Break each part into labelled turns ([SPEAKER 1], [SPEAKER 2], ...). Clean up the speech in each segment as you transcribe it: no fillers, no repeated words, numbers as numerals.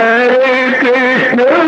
[SPEAKER 1] Hare Krishna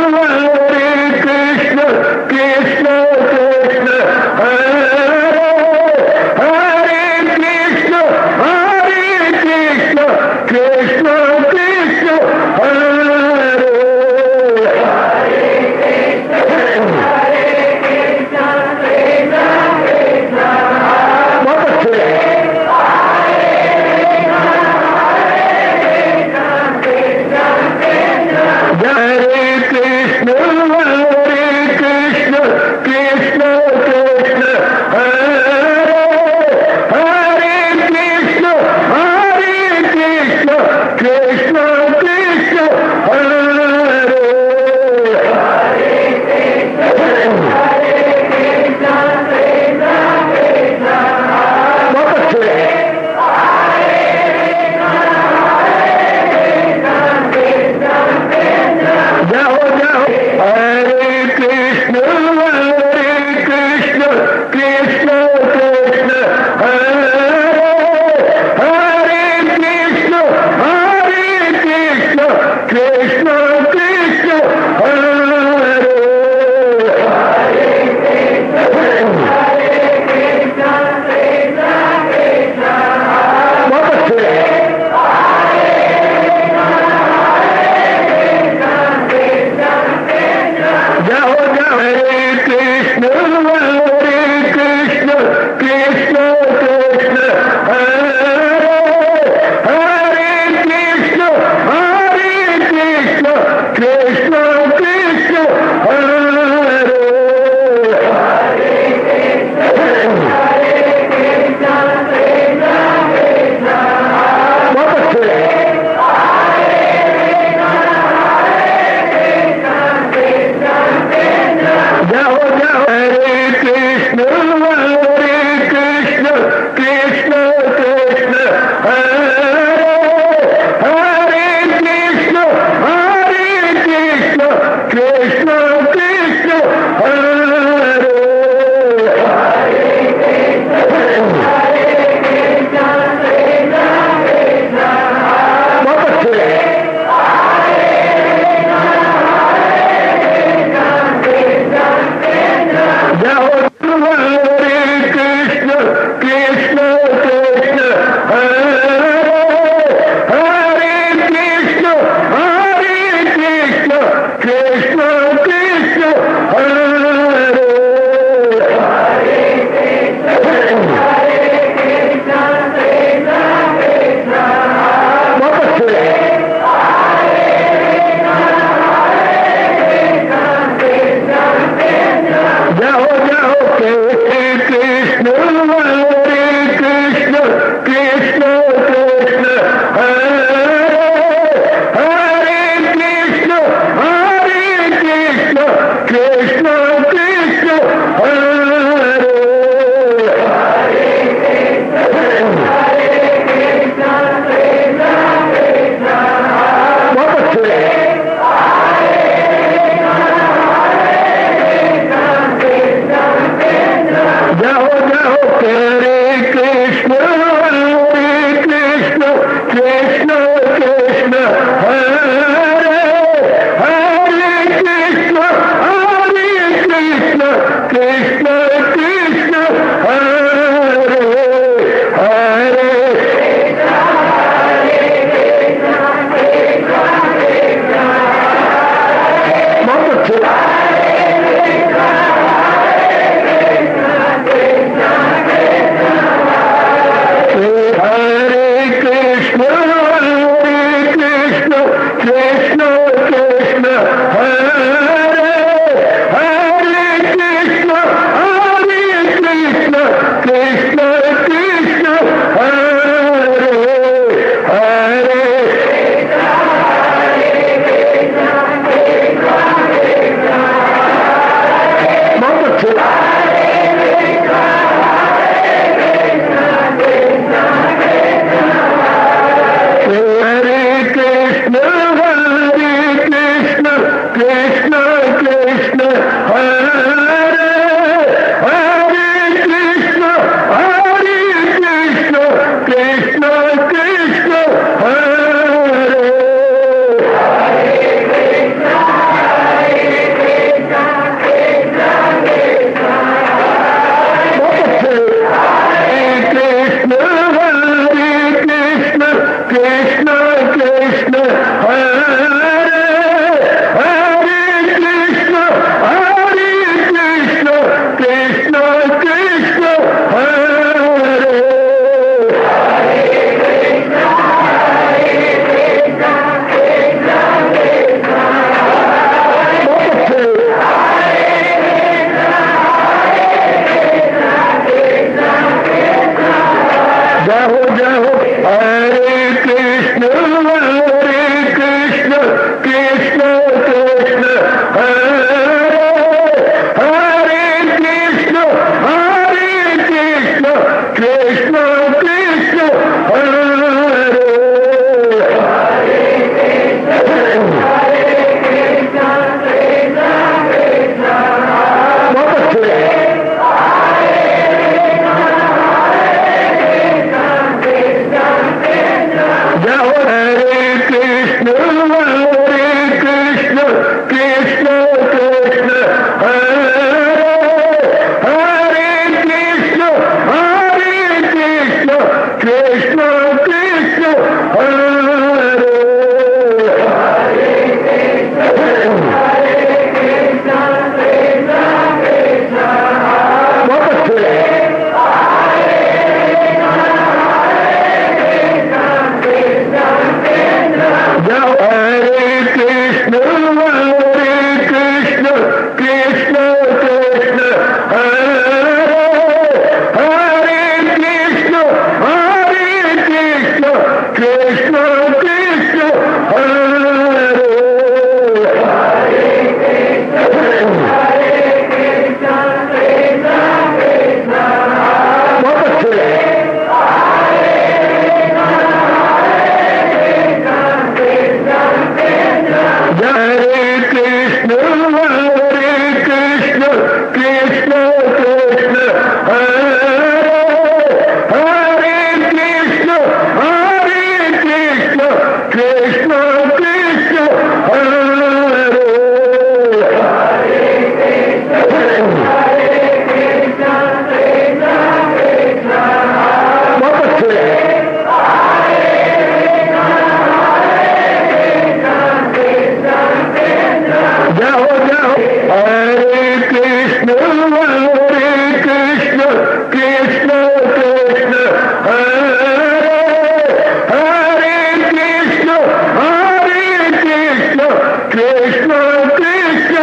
[SPEAKER 1] Krishna Krishna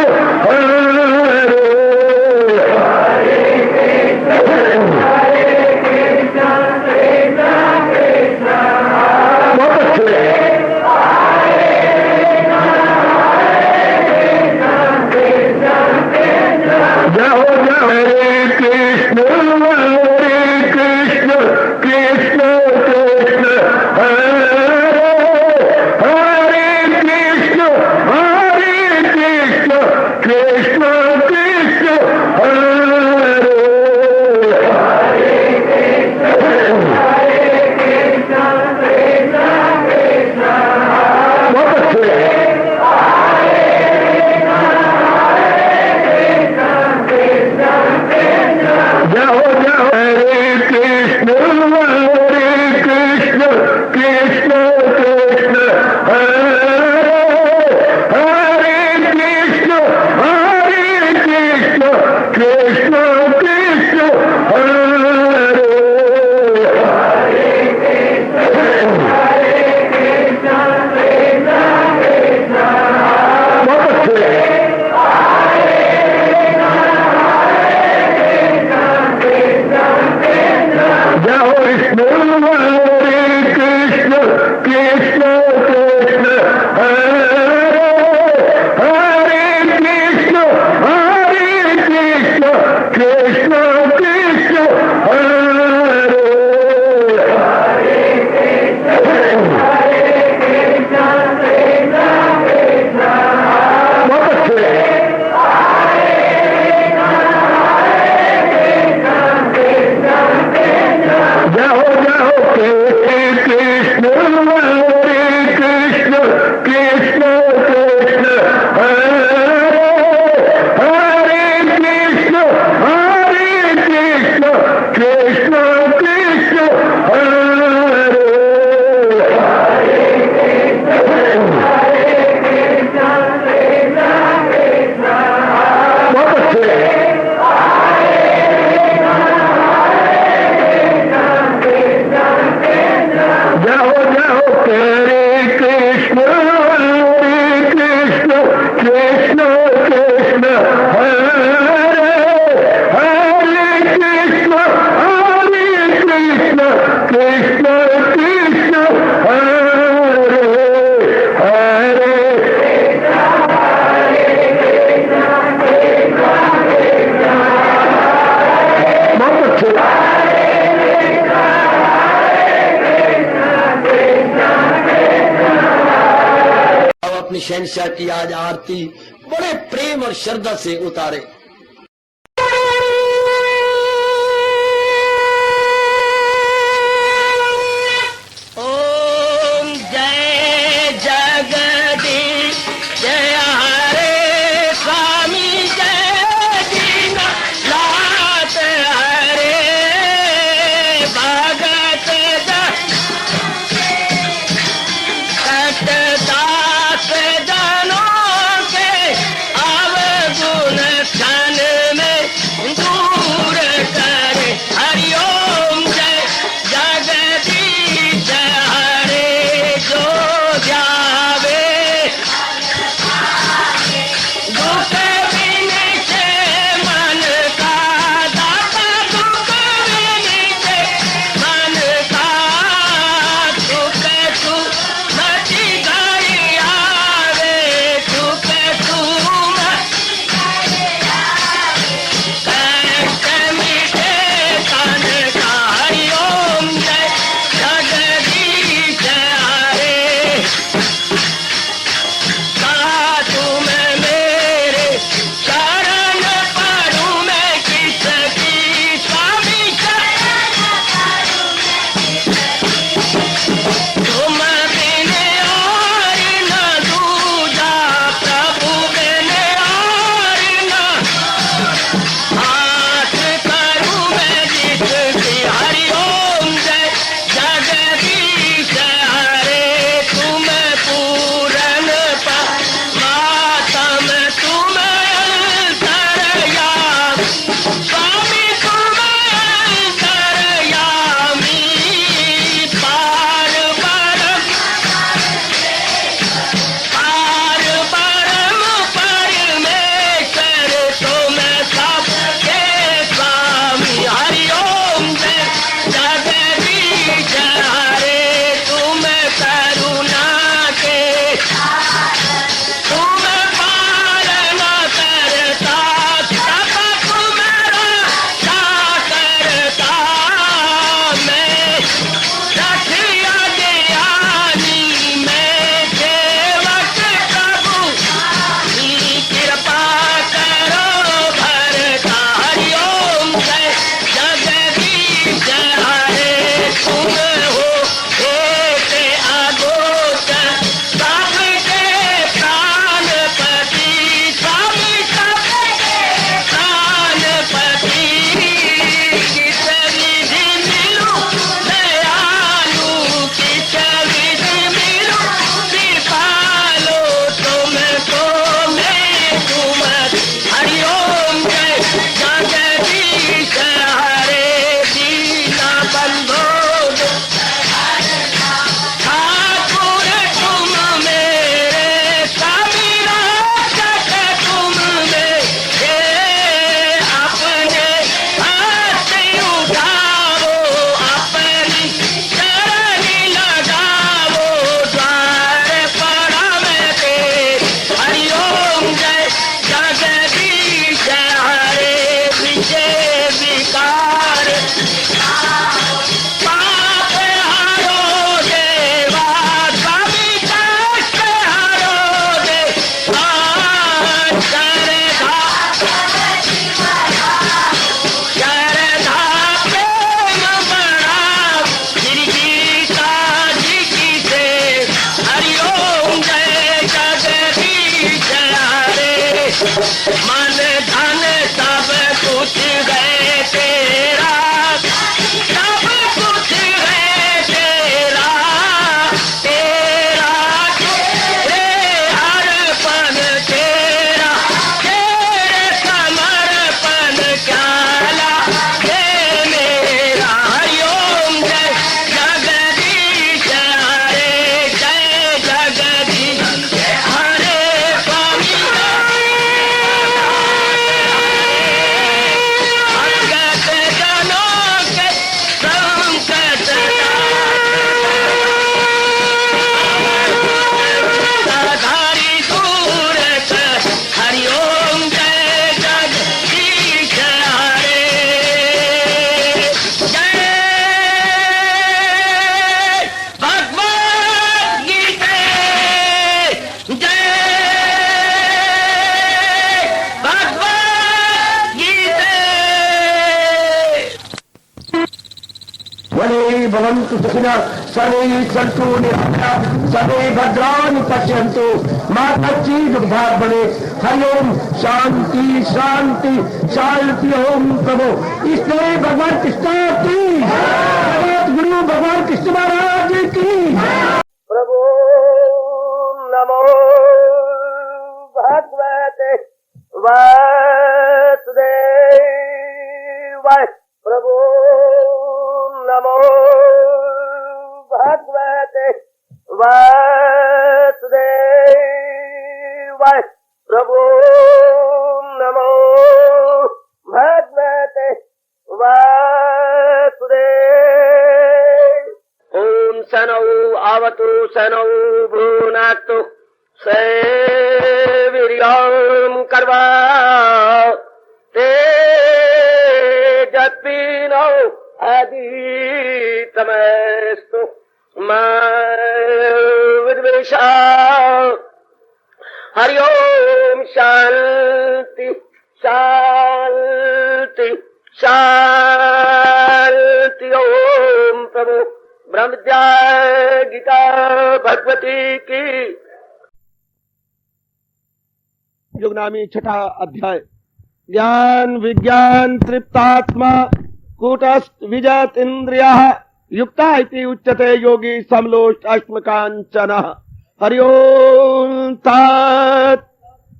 [SPEAKER 1] हरे जाओ जाओ हरे कृष्ण कृष्ण कृष्ण हरे हरे कृष्ण कृष्ण कृष्ण हरे बहुत अच्छे जाओ जाओ हरे कृष्ण कृष्ण कृष्ण हरे हरे कृष्ण कृष्ण कृष्ण हरे बहुत अच्छे जाओ विष्णु हरे कृष्ण कृष्ण हरे हरे कृष्ण कृष्ण कृष्ण हरे बहुत अच्छे जाओ जाओ कृष्ण हरे कृष्ण कृष्ण हरे हरे कृष्ण कृष्ण कृष्ण हरे बहुत अच्छे जाओ जाओ हरे कृष्ण कृष्ण हरे हरे कृष्ण कृष्ण कृष्ण हरे हरे बहुत अच्छे
[SPEAKER 2] अपनी शहंशाह की आज आरती बड़े प्रेम और श्रद्धा से उतारे। ओम जय जगदीश जय हरे स्वामी जय दीनानाथ हरे भगत दास जनों के अवगुण मन धन सब कुछ है तेरा, सब कुछ है तेरा, तेरा तेरे हर पल तेरा, तेरे समर्पण क्या लागे मेरा। हरिओम जय जगदीश हरे, जय जगदीश हरे स्वामी भगत जनों के संकट साधारी दूर कर। हरिओम जय जगदीश हरे, जय भगवद गीता, जय भगवद गीता।
[SPEAKER 1] वने भवन्तु सुखिनः सर्वे सन्तु निरामयाः सर्वे भद्राणि पश्यन्तु मा कश्चित् दुर्भाग् भवेत्। हरि ओम शांति शांति शांति। ओम प्रभु इसलिए भगवान कृष्ण की जगत गुरु भगवान कृष्ण महाराज की
[SPEAKER 2] प्रभु नमो भगवते वासुदेवाय। प्रभु नमो भगवते वासुदेवाय। प्रभु नमो भगवते वासुदेवाय। ओम सनौ आवतु सनौ भुनाक्तु सेवीर्यं कर्वा तेजस्विनो अधीतमस्तु मा विद्वेषा। हरि ओम शांति शांति शांति। ओम प्रभु ब्रह्म विद्या गीता भगवती की।
[SPEAKER 3] योगनामी छठा अध्याय। ज्ञान विज्ञान तृप्तात्मा कूटस्थ विजत इंद्रिया युक्ता इति उच्यते योगी समलोष्ट अश्मकांचन। हरि ओम तात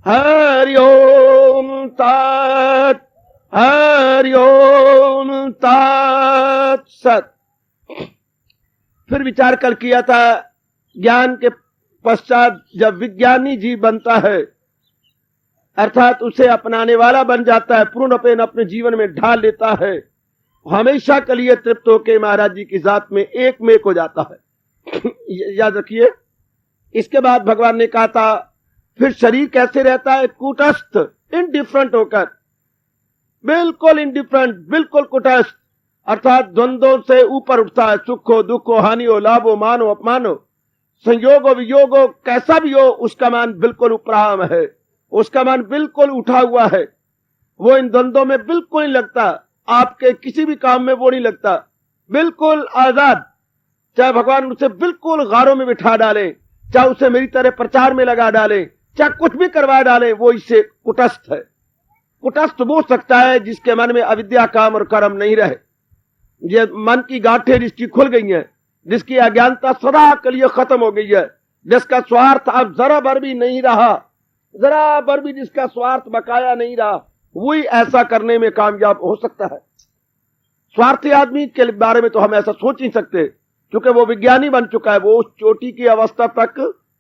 [SPEAKER 3] हरि ओम तात हरि ओम तात सत। फिर विचार कर किया था ज्ञान के पश्चात जब विज्ञानी जीव बनता है अर्थात उसे अपनाने वाला बन जाता है, पूर्णपेन अपने जीवन में ढाल लेता है, हमेशा के लिए तृप्त होकर महाराज जी की जात में एक मेक हो जाता है। याद रखिए। इसके बाद भगवान ने कहा था फिर शरीर कैसे रहता है? कूटस्थ इनडिफरेंट होकर, बिल्कुल इनडिफरेंट, बिल्कुल कुटस्थ अर्थात द्वंद्वों से ऊपर उठता है। सुख हो दुख हो हानि हो लाभ हो मान हो अपमान हो संयोग हो वियोग हो कैसा भी हो उसका मान बिल्कुल उपराम है, उसका मन बिल्कुल उठा हुआ है। वो इन द्वंद्वों में बिल्कुल नहीं लगता, आपके किसी भी काम में वो नहीं लगता, बिल्कुल आजाद। चाहे भगवान उसे बिल्कुल गारों में बिठा डाले, चाहे उसे मेरी तरह प्रचार में लगा डाले, चाहे कुछ भी करवा डाले, वो इससे कुटस्थ है। कुटस्थ वो सकता है जिसके मन में अविद्या काम और कर्म नहीं रहे, ये मन की गांठें जिसकी खुल गई हैं, जिसकी अज्ञानता सदा के लिए खत्म हो गई है, जिसका स्वार्थ अब जरा भर भी नहीं रहा, जरा भर भी जिसका स्वार्थ बकाया नहीं रहा, वही ऐसा करने में कामयाब हो सकता है। स्वार्थी आदमी के बारे में तो हम ऐसा सोच नहीं सकते, क्योंकि वो विज्ञानी बन चुका है, वो उस चोटी की अवस्था तक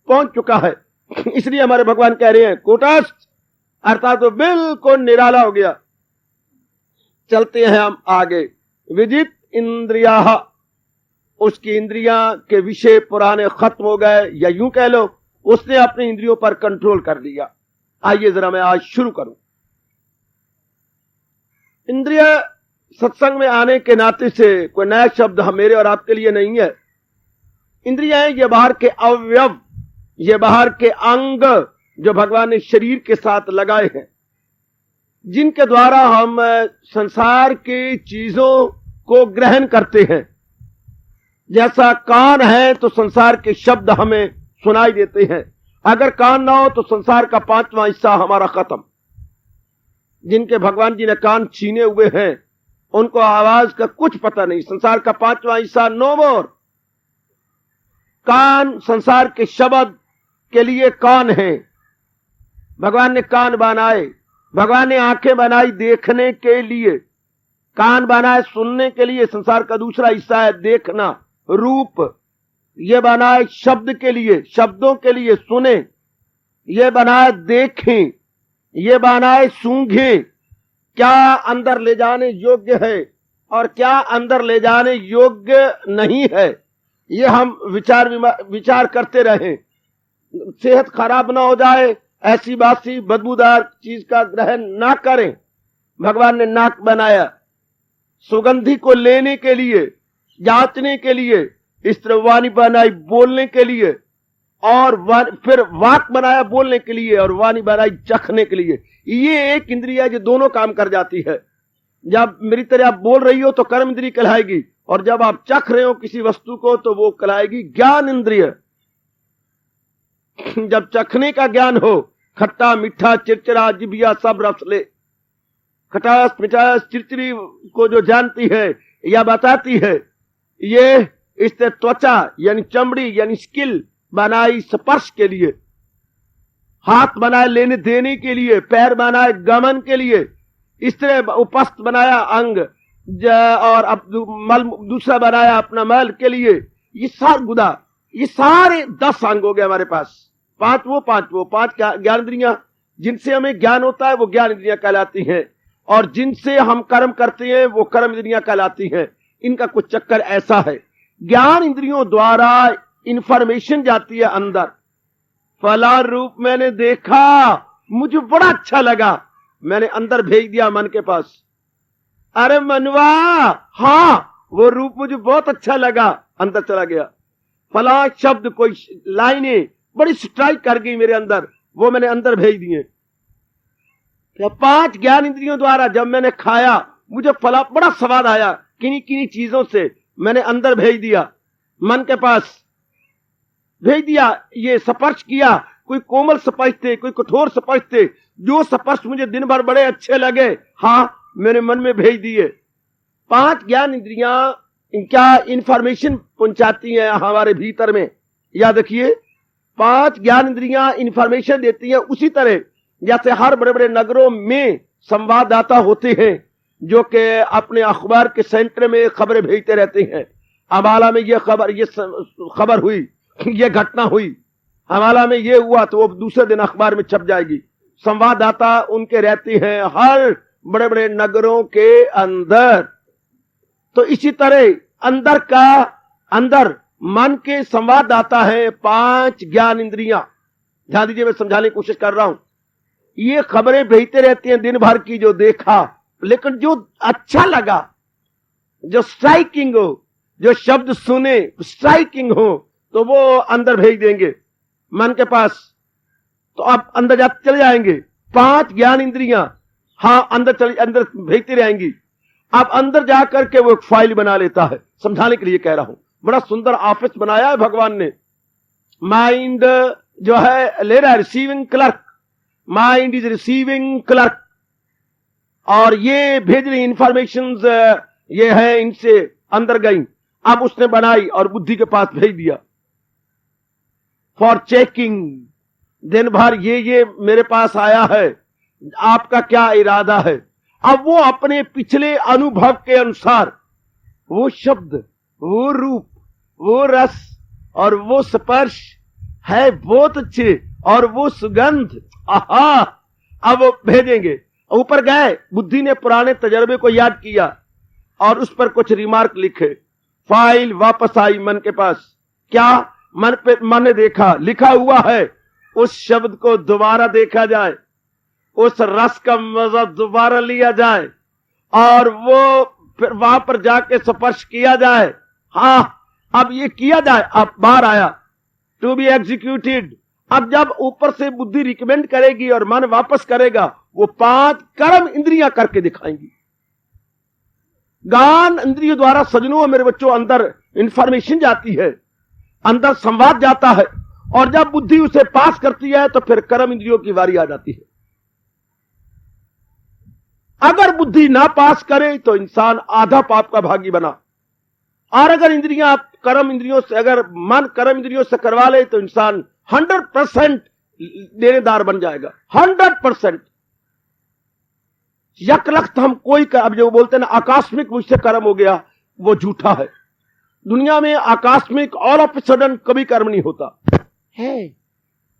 [SPEAKER 3] पहुंच चुका है। इसलिए हमारे भगवान कह रहे हैं कुटस्थ अर्थात वो बिल्कुल निराला हो गया। चलते हैं हम आगे। विजित इंद्रिया, उसकी इंद्रियां के विषय पुराने खत्म हो गए, या यूं कह लो उसने अपनी इंद्रियों पर कंट्रोल कर लिया। आइए जरा मैं आज शुरू करूं। इंद्रिय सत्संग में आने के नाते से कोई नया शब्द हम मेरे और आपके लिए नहीं है। इंद्रियां ये बाहर के अवयव, ये बाहर के अंग जो भगवान ने शरीर के साथ लगाए हैं, जिनके द्वारा हम संसार की चीजों को ग्रहण करते हैं। जैसा कान है तो संसार के शब्द हमें सुनाई देते हैं, अगर कान ना हो तो संसार का 5वां हिस्सा हमारा खत्म। जिनके भगवान जी ने कान छीने हुए हैं, उनको आवाज का कुछ पता नहीं। संसार का 5वां हिस्सा नो मोर। कान संसार के शब्द के लिए कान है। भगवान ने कान बनाए, भगवान ने आंखें बनाई देखने के लिए, कान बनाए सुनने के लिए। संसार का दूसरा हिस्सा है देखना, रूप। ये बनाए शब्द के लिए, शब्दों के लिए सुने। ये बनाए देखें, ये बनाए सूंघें। क्या अंदर ले जाने योग्य है और क्या अंदर ले जाने योग्य नहीं है, ये हम विचार करते रहें। सेहत खराब ना हो जाए, ऐसी बासी बदबूदार चीज का ग्रहण ना करें। भगवान ने नाक बनाया सुगंधी को लेने के लिए, जांचने के लिए। इस तरह वाणी बनाई बोलने के लिए, और फिर वाक बनाया बोलने के लिए, और वाणी बनाई चखने के लिए। ये एक इंद्रिया जो दोनों काम कर जाती है। जब मेरी तरह आप बोल रही हो तो कर्म इंद्रिय कहलाएगी, और जब आप चख रहे हो किसी वस्तु को तो वो कहलाएगी ज्ञान इंद्रिय। जब चखने का ज्ञान हो, खट्टा मीठा चिरचिरा जिभिया सब रस ले। खटास मिठास चिरचिरी को जो जानती है या बताती है, ये इससे त्वचा यानी चमड़ी यानी स्किल बनाई स्पर्श के लिए, हाथ बनाए लेने देने के लिए, पैर बनाए गमन के लिए। इस तरह उपस्थ बनाया अंग, और अब दूसरा बनाया अपना मल के लिए। ये सार गुदा, ये सारे 10 अंग हो गए हमारे पास। 5 ज्ञान इंद्रियां, जिनसे हमें ज्ञान होता है वो ज्ञान इंद्रियां कहलाती हैं, और जिनसे हम कर्म करते हैं वो कर्म इंद्रियां कहलाती हैं। इनका कुछ चक्कर ऐसा है, ज्ञान इंद्रियों द्वारा इंफॉर्मेशन जाती है अंदर। फला रूप मैंने देखा, मुझे बड़ा अच्छा लगा, मैंने अंदर भेज दिया मन के पास। अरे मनवा, हाँ वो रूप मुझे बहुत अच्छा लगा, अंदर चला गया। फला शब्द, कोई लाइनें बड़ी स्ट्राइक कर गई मेरे अंदर, वो मैंने अंदर भेज दिए। 5 ज्ञान इंद्रियों द्वारा जब मैंने खाया, मुझे फला बड़ा स्वाद आया, किन्हीं किन्हीं चीजों से मैंने अंदर भेज दिया, मन के पास भेज दिया। ये स्पर्श किया, कोई कोमल स्पर्श थे, कोई कठोर स्पर्श थे। जो स्पर्श मुझे दिन भर बड़े अच्छे लगे, हाँ मेरे मन में भेज दिए। 5 ज्ञान इंद्रियां क्या इंफॉर्मेशन पहुंचाती हैं हमारे भीतर में, याद रखिए। 5 ज्ञान इंद्रियां इंफॉर्मेशन देती हैं। उसी तरह जैसे हर बड़े बड़े नगरों में संवाददाता होते हैं जो कि अपने अखबार के सेंटर में खबरें भेजते रहते हैं। अम्बाला में ये खबर हुई, ये घटना हुई, हमारा में ये हुआ, तो वो दूसरे दिन अखबार में छप जाएगी। संवाददाता उनके रहते हैं हर बड़े बड़े नगरों के अंदर। तो इसी तरह अंदर मन के संवाददाता है 5 ज्ञान इंद्रियां। ध्यान दीजिए, मैं समझाने की कोशिश कर रहा हूं। ये खबरें भेजते रहती हैं दिन भर की, जो देखा, लेकिन जो अच्छा लगा, जो स्ट्राइकिंग हो, जो शब्द सुने स्ट्राइकिंग हो, तो वो अंदर भेज देंगे मन के पास। तो आप अंदर जाते चले जाएंगे। 5 ज्ञान इंद्रियां, हाँ अंदर भेजती रहेंगी। आप अंदर जाकर के वो एक फाइल बना लेता है। समझाने के लिए कह रहा हूं, बड़ा सुंदर ऑफिस बनाया है भगवान ने। माइंड जो है ले रहा है receiving clerk, mind is receiving clerk, और ये भेज रही इंफॉर्मेशन ये है, इनसे अंदर गई। अब उसने बनाई और बुद्धि के पास भेज दिया फॉर चेकिंग। दिन भर ये मेरे पास आया है, आपका क्या इरादा है। अब वो अपने पिछले अनुभव के अनुसार वो शब्द, वो रूप, वो रस और वो स्पर्श है बहुत अच्छे, और वो सुगंध, आहा, अब वो भेजेंगे। ऊपर गए, बुद्धि ने पुराने तजर्बे को याद किया और उस पर कुछ रिमार्क लिखे। फाइल वापस आई मन के पास। क्या मन ने देखा, लिखा हुआ है उस शब्द को दोबारा देखा जाए, उस रस का मजा दोबारा लिया जाए, और वो फिर वहां पर जाके स्पर्श किया जाए। हाँ, अब ये किया जाए। अब बाहर आया, टू बी एग्जीक्यूटेड। अब जब ऊपर से बुद्धि रिकमेंड करेगी और मन वापस करेगा, वो 5 कर्म इंद्रियां करके दिखाएंगी। ज्ञान इंद्रियों द्वारा सजनों मेरे बच्चों अंदर इंफॉर्मेशन जाती है, अंदर संवाद जाता है, और जब बुद्धि उसे पास करती है तो फिर कर्म इंद्रियों की बारी आ जाती है। अगर बुद्धि ना पास करे तो इंसान आधा पाप का भागी बना, और अगर इंद्रियां कर्म इंद्रियों से, अगर मन कर्म इंद्रियों से करवा ले तो इंसान 100% देनेदार बन जाएगा। 100%। यकलख्त हम कोई अब जो बोलते हैं ना आकस्मिक मुझसे कर्म हो गया, वो झूठा है। दुनिया में आकस्मिक ऑल ऑफ सडन कभी कर्म नहीं होता है,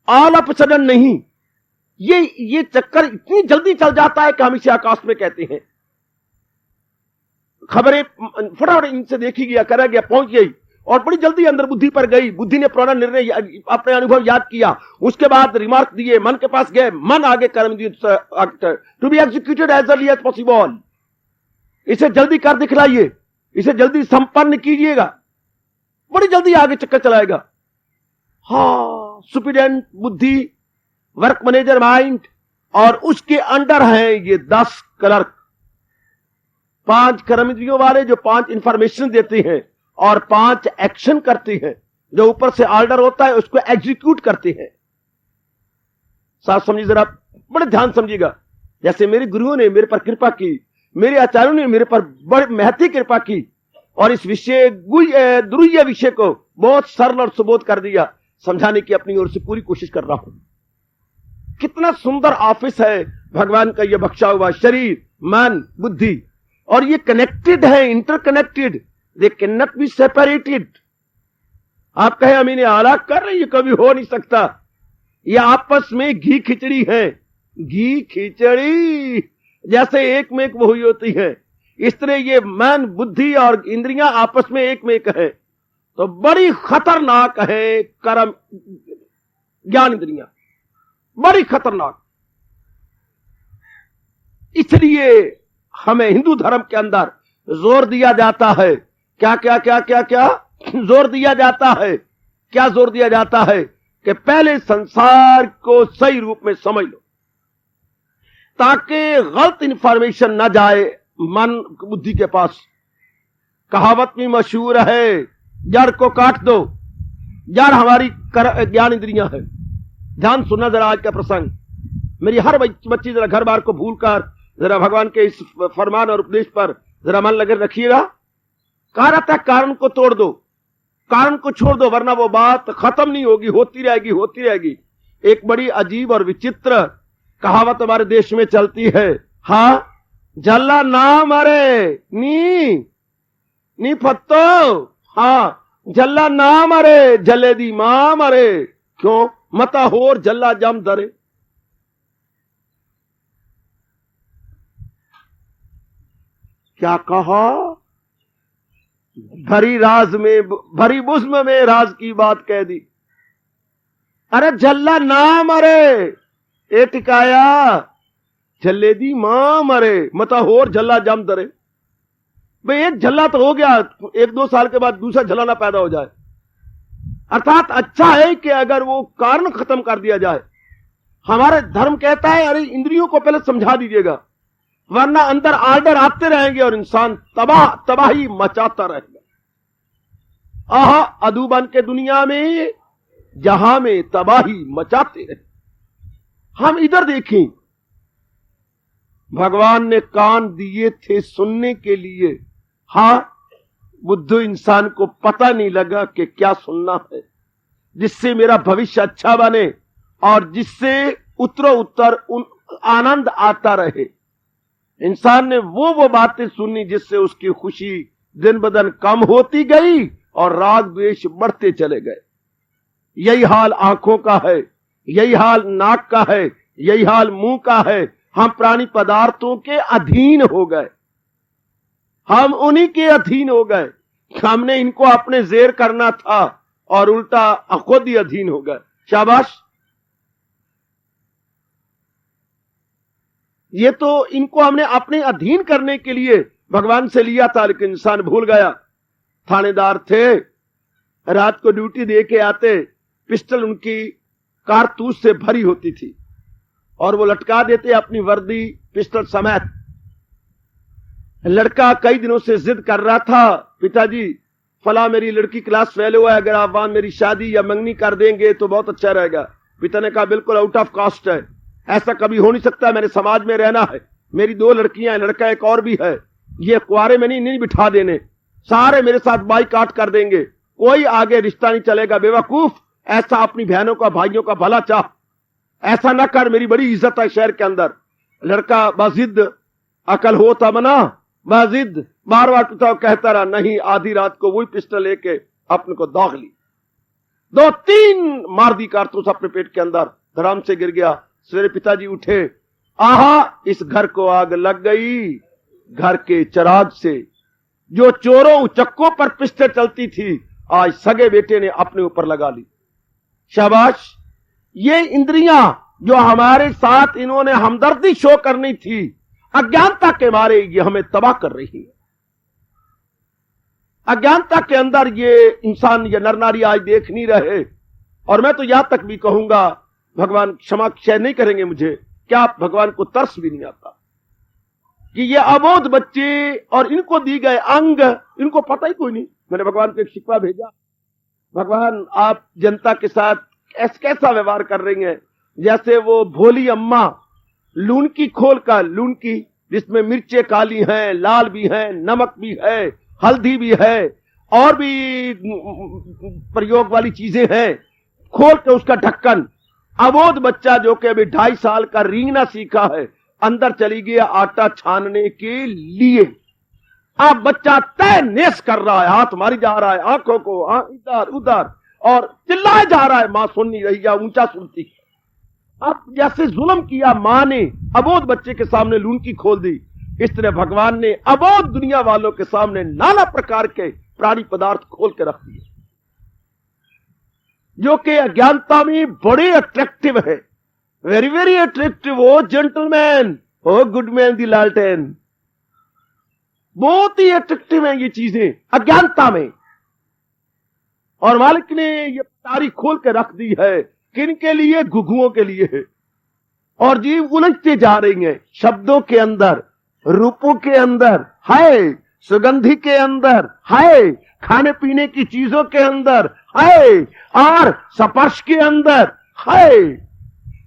[SPEAKER 3] ऑल ऑफ सडन नहीं। ये चक्कर इतनी जल्दी चल जाता है कि हम इसे आकस्मिक कहते हैं। खबरें फटाफट इनसे देखी गया, करा गया, पहुंच गई और बड़ी जल्दी अंदर बुद्धि पर गई। बुद्धि ने पुराना निर्णय अपने अनुभव याद किया, उसके बाद रिमार्क दिए, मन के पास गए, मन आगे कर्म to be executed as early as possible. इसे जल्दी कर दिखलाइए, इसे जल्दी संपन्न कीजिएगा, बड़ी जल्दी आगे चक्कर चलाएगा। हाँ, सुपीरियंट बुद्धि, वर्क मैनेजर माइंड, और उसके अंडर हैं ये 10 क्लर्क, 5 कर्म इंद्रियों वाले जो 5 इंफॉर्मेशन देते हैं और 5 एक्शन करते हैं। जो ऊपर से ऑर्डर होता है उसको एग्जीक्यूट करते हैं। साफ समझिए, जरा बड़े ध्यान समझिएगा। जैसे मेरे गुरुओं ने मेरे पर कृपा की, मेरे आचार्यों ने मेरे पर बड़ी महती कृपा की और इस विषय दुर्य विषय को बहुत सरल और सुबोध कर दिया, समझाने की अपनी ओर से पूरी कोशिश कर रहा हूं। कितना सुंदर ऑफिस है भगवान का, यह बख्शा हुआ शरीर, मन, बुद्धि, और ये कनेक्टेड है, interconnected, they can not be separated. आप कहें हम इन्हें अलग कर रहे हैं, ये कभी हो नहीं सकता। ये आपस में घी खिचड़ी है, घी खिचड़ी जैसे एक में एक वो हुई होती है, इस तरह ये मन, बुद्धि और इंद्रियां आपस में एक है। तो बड़ी खतरनाक है कर्म ज्ञान इंद्रियां, बड़ी खतरनाक। इसलिए हमें हिंदू धर्म के अंदर जोर दिया जाता है, क्या क्या क्या क्या क्या जोर दिया जाता है, क्या जोर दिया जाता है कि पहले संसार को सही रूप में समझ लो, ताकि गलत इंफॉर्मेशन ना जाए मन बुद्धि के पास। कहावत में मशहूर है, जड़ को काट दो। जड़ हमारी ज्ञान इंद्रियां है। ध्यान सुनना जरा आज का प्रसंग। मेरी हर बच्ची जरा घर बार को भूलकर जरा भगवान के इस फरमान और उपदेश पर जरा मन लगे रखिएगा। कहा रहता है कारण को तोड़ दो, कारण को छोड़ दो, वरना वो बात खत्म नहीं होगी, होती रहेगी, होती रहेगी। एक बड़ी अजीब और विचित्र कहावत हमारे देश में चलती है, हाँ, जल्ला ना मरे नी फत्तो, हाँ, जल्ला ना मरे जले दी मां मरे। क्यों? मता होर जल्ला जम दरे। क्या कहा? भरी राज में, भरी बुस्म में राज की बात कह दी। अरे जल्ला ना मरे, ए टिकाया, जल्ले दी मां मरे, मता होर जल्ला जम दरे। भाई एक झल्ला तो हो गया, 1-2 साल के बाद दूसरा झल्ला ना पैदा हो जाए। अर्थात अच्छा है कि अगर वो कारण खत्म कर दिया जाए। हमारे धर्म कहता है अरे इंद्रियों को पहले समझा दीजिएगा, वरना अंदर आर्डर आते रहेंगे और इंसान तबाही मचाता रहेगा। आहा, अदूबन के दुनिया में जहां में तबाही मचाते रहे। हम इधर देखें, भगवान ने कान दिए थे सुनने के लिए, हाँ, बुद्ध इंसान को पता नहीं लगा कि क्या सुनना है, जिससे मेरा भविष्य अच्छा बने और जिससे उत्तरो उत्तर आनंद आता रहे। इंसान ने वो बातें सुनी जिससे उसकी खुशी दिन ब दिन कम होती गई और राग द्वेष बढ़ते चले गए। यही हाल आंखों का है, यही हाल नाक का है, यही हाल मुंह का है। हम प्राणी पदार्थों के अधीन हो गए, हम उन्हीं के अधीन हो गए। हमने इनको अपने जेर करना था और उल्टा खुद ही अधीन हो गए। शाबाश, ये तो इनको हमने अपने अधीन करने के लिए भगवान से लिया था, लेकिन इंसान भूल गया। थानेदार थे, रात को ड्यूटी दे के आते, पिस्टल उनकी कारतूस से भरी होती थी और वो लटका देते अपनी वर्दी पिस्टल समेत। लड़का कई दिनों से जिद कर रहा था, पिताजी फला मेरी लड़की क्लास फेल हुआ है, अगर आप वहां मेरी शादी या मंगनी कर देंगे तो बहुत अच्छा रहेगा। पिता ने कहा बिल्कुल आउट ऑफ कास्ट है, ऐसा कभी हो नहीं सकता, मैंने समाज में रहना है। मेरी 2 लड़कियां हैं, लड़का एक और भी है, ये कुआरे में नहीं बिठा देने, सारे मेरे साथ बाइकाट कर देंगे, कोई आगे रिश्ता नहीं चलेगा। बेवकूफ, ऐसा अपनी बहनों का भाइयों का भला चाह, ऐसा ना कर, मेरी बड़ी इज्जत है शहर के अंदर। लड़का बाजिद, अकल हो तब ना, बाजिद बार बार पिता कहता रहा, नहीं, आधी रात को वही पिस्टल लेके अपने को दाग ली, 2-3 मार दी कारतूस अपने पेट के अंदर, धड़ाम से गिर गया। सवेरे पिताजी उठे, आहा, इस घर को आग लग गई, घर के चिराग से जो चोरों उचक्कों पर पिस्टल चलती थी, आज सगे बेटे ने अपने ऊपर लगा ली। शाबाश, ये इंद्रियां जो हमारे साथ इन्होंने हमदर्दी शो करनी थी, अज्ञानता के मारे ये हमें तबाह कर रही है। अज्ञानता के अंदर ये इंसान, ये नर नारी आज देख नहीं रहे। और मैं तो यहां तक भी कहूंगा, भगवान क्षमा क्षय नहीं करेंगे मुझे, क्या भगवान को तरस भी नहीं आता कि ये अबोध बच्चे और इनको दी गए अंग, इनको पता ही कोई नहीं। मैंने भगवान को एक शिकवा भेजा, भगवान आप जनता के साथ कैसा व्यवहार कर रही हैं, जैसे वो भोली अम्मा लूनकी खोल का, लूनकी जिसमें मिर्चें काली हैं, लाल भी हैं, नमक भी है, हल्दी भी है, और भी प्रयोग वाली चीजें हैं, खोल के उसका ढक्कन, अबोध बच्चा जो कि अभी 2.5 साल का रींगना सीखा है, अंदर चली गया आटा छानने के लिए। अब बच्चा तय नेस कर रहा है, हाथ मारी जा रहा है आंखों को, इधर उधर, और चिल्लाए जा रहा है, मां सुन नहीं रही या ऊंचा सुनती। अब जैसे जुल्म किया मां ने अबोध बच्चे के सामने लूनकी खोल दी, इस तरह भगवान ने अबोध दुनिया वालों के सामने नाना प्रकार के प्राणी पदार्थ खोल के रख दिए, जो कि अज्ञानता में बड़े अट्रैक्टिव है। Very very attractive. Oh gentleman, oh good man the लालटेन, बहुत ही अट्रैक्टिव है ये चीजें अज्ञानता में। और मालिक ने ये पटारी खोल के रख दी है, किन के लिए? घुघुओं के लिए है। और जीव उलझते जा रही हैं, शब्दों के अंदर, रूपों के अंदर है, सुगंधि के अंदर है, खाने पीने की चीजों के अंदर है, और स्पर्श के अंदर है।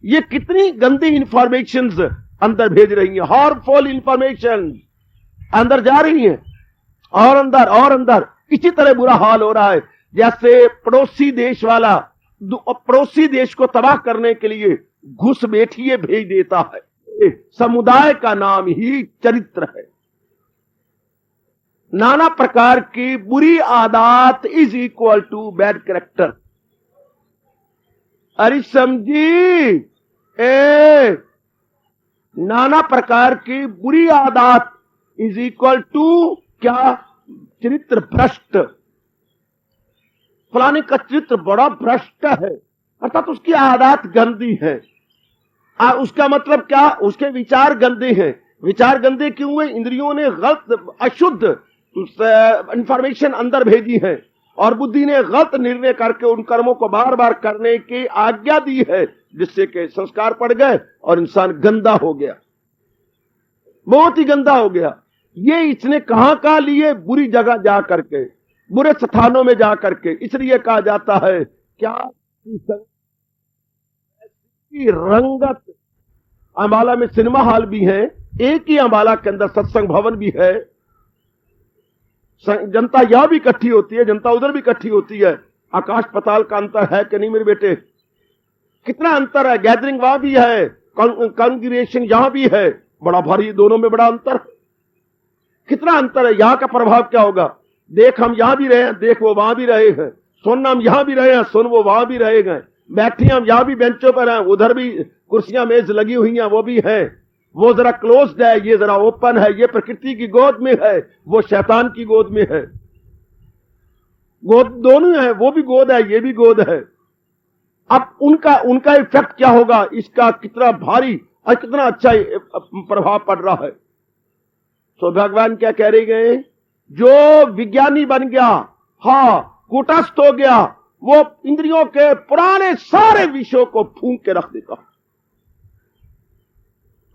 [SPEAKER 3] ये कितनी गंदी इंफॉर्मेशंस अंदर भेज रही हैं, हार्मफुल इंफॉर्मेशन अंदर जा रही हैं, और अंदर और अंदर। इसी तरह बुरा हाल हो रहा है, जैसे पड़ोसी देश वाला पड़ोसी देश को तबाह करने के लिए घुसपैठिए भेज देता है। समुदाय का नाम ही चरित्र है। नाना प्रकार की बुरी आदत is equal to bad character. अरे समझी, नाना प्रकार की बुरी आदत इज इक्वल टू क्या? चरित्र भ्रष्ट। फलाने का चरित्र बड़ा भ्रष्ट है, अर्थात उसकी आदत गंदी है। उसका मतलब क्या? उसके विचार गंदे हैं। विचार गंदे क्यों हुए? इंद्रियों ने गलत अशुद्ध इंफॉर्मेशन अंदर भेजी है, और बुद्धि ने गलत निर्णय करके उन कर्मों को बार बार करने की आज्ञा दी है, जिससे कि संस्कार पड़ गए और इंसान गंदा हो गया, बहुत ही गंदा हो गया। ये इसने कहां लिए? बुरी जगह जा करके, बुरे स्थानों में जा करके। इसलिए कहा जाता है क्या? रंगत। अंबाला में सिनेमा हॉल भी है, एक ही अंबाला के अंदर सत्संग भवन भी है। जनता यहां भी इकट्ठी होती है, जनता उधर भी इकट्ठी होती है। आकाश पताल का अंतर है कि नहीं मेरे बेटे? कितना अंतर है। गैदरिंग वहां भी है, कॉन्ग्रेगेशन यहां भी है, बड़ा भारी, दोनों में बड़ा अंतर। कितना अंतर है। यहां का प्रभाव क्या होगा? देख हम यहां भी रहे हैं, देख वो वहां भी रहे हैं। सुन हम यहां भी रहे हैं, सुन वो वहां भी रहे गए। बैठे हम यहां भी बेंचों पर हैं, उधर भी कुर्सियां मेज लगी हुई हैं, वो भी है। वो जरा क्लोज्ड है, ये जरा ओपन है। ये प्रकृति की गोद में है, वो शैतान की गोद में है। गोद दोनों है, वो भी गोद है, ये भी गोद है। अब उनका इफेक्ट क्या होगा? इसका कितना भारी और कितना अच्छा प्रभाव पड़ रहा है। तो भगवान क्या कह रहे गए? जो विज्ञानी बन गया, कूटस्थ हो गया, वो इंद्रियों के पुराने सारे विषयों को फूंक के रख देता।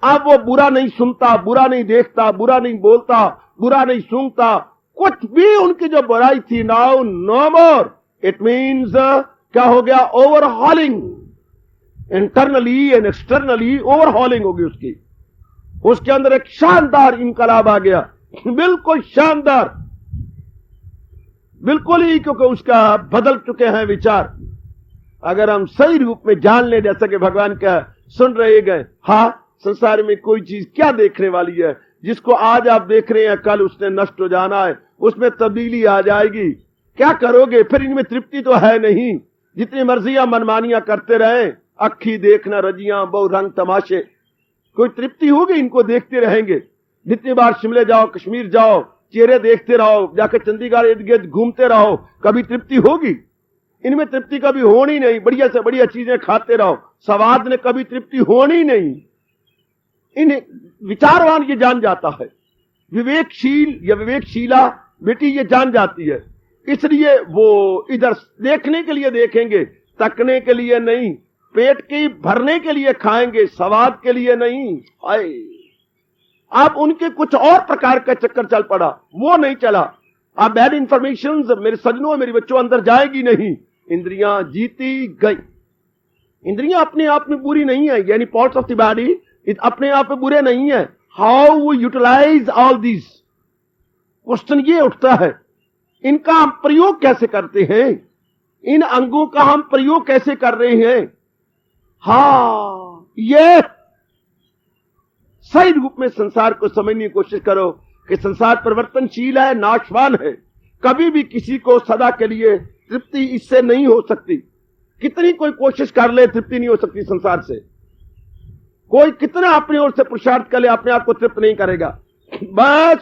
[SPEAKER 3] अब वो बुरा नहीं सुनता, बुरा नहीं देखता, बुरा नहीं बोलता, बुरा नहीं सूंघता, कुछ भी उनकी जो बुराई थी, now no more. It means क्या हो गया? Overhauling. Internally and externally overhauling होगी उसकी। उसके अंदर एक शानदार इनकलाब आ गया, बिल्कुल शानदार, बिल्कुल ही, क्योंकि उसका बदल चुके हैं विचार। अगर हम सही रूप में जान ले, जैसा कि भगवान का सुन रहे गए, हाँ संसार में कोई चीज क्या देखने वाली है, जिसको आज आप देख रहे हैं कल उसने नष्ट हो जाना है, उसमें तब्दीली आ जाएगी, क्या करोगे फिर? इनमें तृप्ति तो है नहीं, जितनी मर्जियां मनमानियां करते रहे, अखी देखना रजियां बहु रंग तमाशे, कोई तृप्ति होगी? इनको देखते रहेंगे। जितनी बार शिमले जाओ, कश्मीर जाओ, चेहरे देखते रहो, जाकर चंडीगढ़ इर्द गिर्द घूमते रहो, कभी तृप्ति होगी? इनमें तृप्ति कभी होनी नहीं। बढ़िया से बढ़िया चीजें खाते रहो, स्वाद ने कभी तृप्ति होनी नहीं। इन विचारवान ये जान जाता है, विवेकशील या विवेकशीला बेटी ये जान जाती है, इसलिए वो इधर देखने के लिए देखेंगे, तकने के लिए नहीं, पेट की भरने के लिए खाएंगे, स्वाद के लिए नहीं। आए आप उनके कुछ और प्रकार का चक्कर चल पड़ा, वो नहीं चला। आप बैड इंफॉर्मेशन मेरे सजनों, मेरे बच्चों अंदर जाएगी नहीं, इंद्रियां जीती गई। इंद्रियां अपने आप में बुरी नहीं है, यानी पार्ट्स ऑफ द बॉडी अपने आप में बुरे नहीं है। How we utilise all this, question ये उठता है, इनका हम प्रयोग कैसे करते हैं, इन अंगों का हम प्रयोग कैसे कर रहे हैं? हाँ, ये सही रूप में संसार को समझने की कोशिश करो कि संसार परिवर्तनशील है, नाशवान है, कभी भी किसी को सदा के लिए तृप्ति इससे नहीं हो सकती। कितनी कोई कोशिश कर ले, तृप्ति नहीं हो सकती संसार से। कोई कितना अपनी ओर से पुरुषार्थ कर ले, अपने आप को तृप्त नहीं करेगा। बस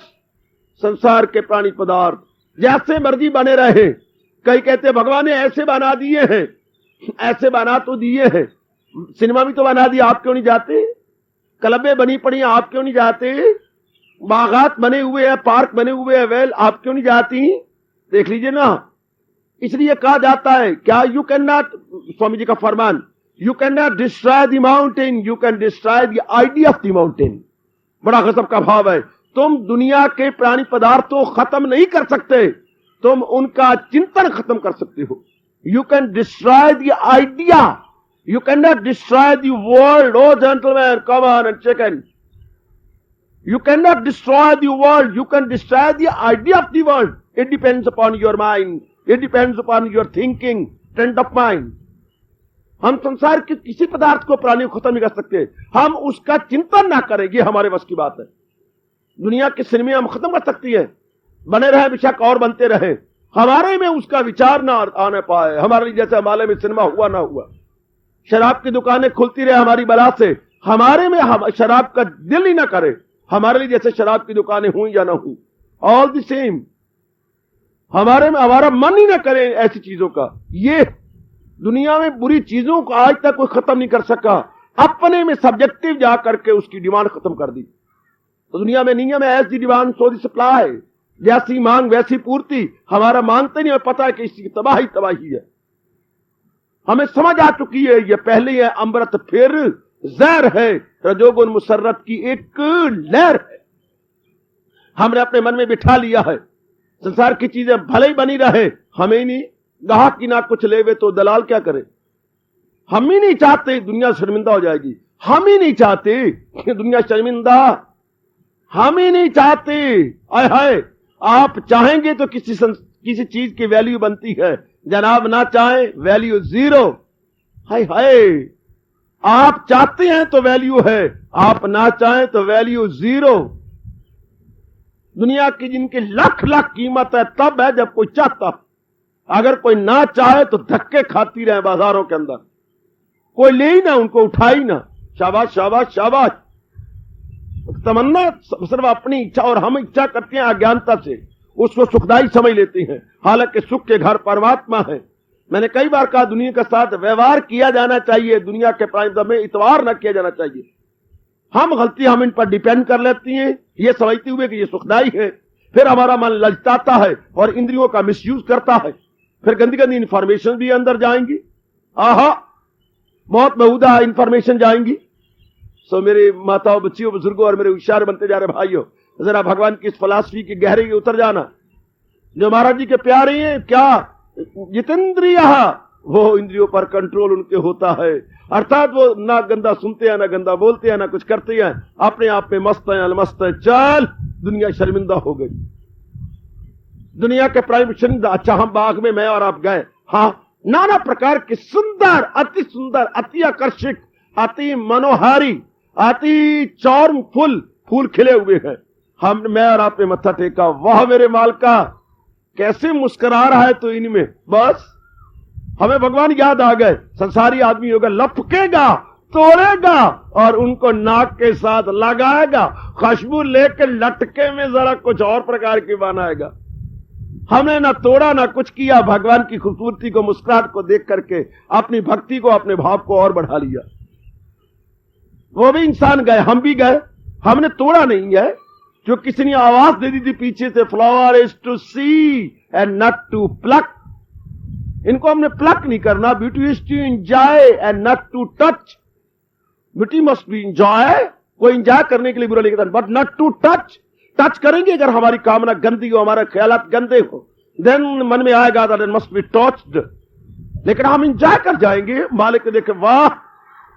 [SPEAKER 3] संसार के प्राणी पदार्थ जैसे मर्जी बने रहे। कई कहते भगवान ने ऐसे बना दिए हैं, ऐसे बना तो दिए हैं, सिनेमा भी तो बना दिया, आप क्यों नहीं जाते? क्लबें बनी पड़ी हैं, आप क्यों नहीं जाते? बागात बने हुए हैं, पार्क बने हुए हैं, वेल आप क्यों नहीं जाती? देख लीजिए ना। इसलिए कहा जाता है क्या, you can not, Swami ji का फरमान, you can not destroy the mountain, you can destroy the idea of the mountain. बड़ा गजब का भाव है। तुम दुनिया के प्राणी पदार्थों खत्म नहीं कर सकते, तुम उनका चिंतन खत्म कर सकते हो। You can destroy the idea, you cannot destroy the world. Oh gentlemen, come on and check in. You cannot destroy the world, you can destroy the idea of the world. It depends upon your mind, it depends upon your thinking, trend of mind. हम संसार के किसी पदार्थ को, प्राणी को खत्म नहीं कर सकते, हम उसका चिंतन ना करेंगे, हमारे बस की बात है। दुनिया के सिनेमे हम खत्म कर सकती है, बने रहे बेशक और बनते रहे, हमारे में उसका विचार ना आने पाए। हमारे लिए जैसे हमारे में सिनेमा हुआ ना हुआ, शराब की दुकानें खुलती रहे हमारी बला से, हमारे में हम शराब का दिल ही ना करे, हमारे लिए जैसे शराब की दुकानें हुई या ना हुई, ऑल द सेम, हमारे में हमारा मन ही ना करे ऐसी चीजों का। ये दुनिया में बुरी चीजों को आज तक कोई खत्म नहीं कर सका, अपने में सब्जेक्टिव जा करके उसकी डिमांड खत्म कर दी। तो दुनिया में नियम है, as the demand so the supply, जैसी मांग वैसी पूर्ति। हमारा मांगते नहीं, पता है कि इसकी तबाही तबाही है, हमें समझ आ चुकी है। ये पहले है अमृत फिर जहर है, रजोगुण मुसर्रत की एक लहर है। हमने अपने मन में बिठा लिया है संसार की चीजें भले ही बनी रहे, हमें ही नहीं, गाहक की ना कुछ लेवे तो दलाल क्या करे। हम ही नहीं चाहते दुनिया शर्मिंदा हो जाएगी, हम ही नहीं चाहते कि दुनिया शर्मिंदा, हम ही नहीं चाहते। आय हाय, आप चाहेंगे तो किसी चीज की वैल्यू बनती है, जनाब ना चाहे वैल्यू जीरो। हाय हाय, आप चाहते हैं तो वैल्यू है, आप ना चाहें तो वैल्यू जीरो। दुनिया की जिनकी लाख लाख कीमत है तब है जब कोई चाहता, अगर कोई ना चाहे तो धक्के खाती रहे बाजारों के अंदर, कोई ले ही ना, उनको उठाई ना, शाबाश शाबाश शाबाश। तमन्ना सिर्फ अपनी इच्छा, और हम इच्छा करते हैं अज्ञानता से, उसको सुखदायी समझ लेते हैं, हालांकि सुख के घर परमात्मा है। मैंने कई बार कहा दुनिया के साथ व्यवहार किया जाना चाहिए, दुनिया के प्राणी में इतवार न किया जाना चाहिए। हम इन पर डिपेंड कर लेती हैं ये समझते हुए कि ये सुखदायी है, फिर हमारा मन ललचाता है और इंद्रियों का मिसयूज करता है, फिर गंदी गंदी इंफॉर्मेशन भी अंदर जाएंगी, आहा बहुत बहुधा इंफॉर्मेशन जाएंगी। सो मेरे माताओं, बच्चियों, बुजुर्गों और मेरे होशियार बनते जा रहे भाइयों, जरा भगवान की इस फिलॉसफी की गहराई में उतर जाना। जो महाराज जी के प्यारे हैं, क्या जितेंद्रिय वो इंद्रियों पर कंट्रोल उनके होता है, अर्थात वो ना गंदा सुनते हैं, ना गंदा बोलते हैं, ना कुछ करते हैं, अपने आप में मस्त हैं, अलमस्त हैं। चल, दुनिया शर्मिंदा हो गई, दुनिया के प्राइम शर्मिंदा। अच्छा, हम बाग में मैं और आप गए, हाँ, नाना प्रकार के सुंदर, अति आकर्षक, अति मनोहारी, अति चौर्म फूल खिले हुए हैं। मैं और आपने मत्था टेका, वाह मेरे मालिका, कैसे मुस्कुरा रहा है तो इनमें। बस हमें भगवान याद आ गए। संसारी आदमी होगा, लपकेगा, तोड़ेगा और उनको नाक के साथ लगाएगा, खुशबू लेकर लटके में जरा कुछ और प्रकार की बनाएगा। हमने ना तोड़ा ना कुछ किया, भगवान की खूबसूरती को, मुस्कुराहट को देख करके अपनी भक्ति को, अपने भाव को और बढ़ा लिया। वो भी इंसान गए, हम भी गए, हमने तोड़ा नहीं है। जो किसी ने आवाज दे दी थी पीछे से, flower is to see and not to pluck, इनको हमने प्लक नहीं करना। Beauty is to enjoy and not to touch. Beauty must be enjoy, कोई एंजॉय करने के लिए बुरा नहीं कहता, but not to touch. Touch करेंगे अगर हमारी कामना गंदी हो, हमारे ख्यालात गंदे हो, देन मन में आएगा दैट मस्ट बी टच्ड। लेकिन हम एंजॉय कर जाएंगे। मालिक को देखे, वाह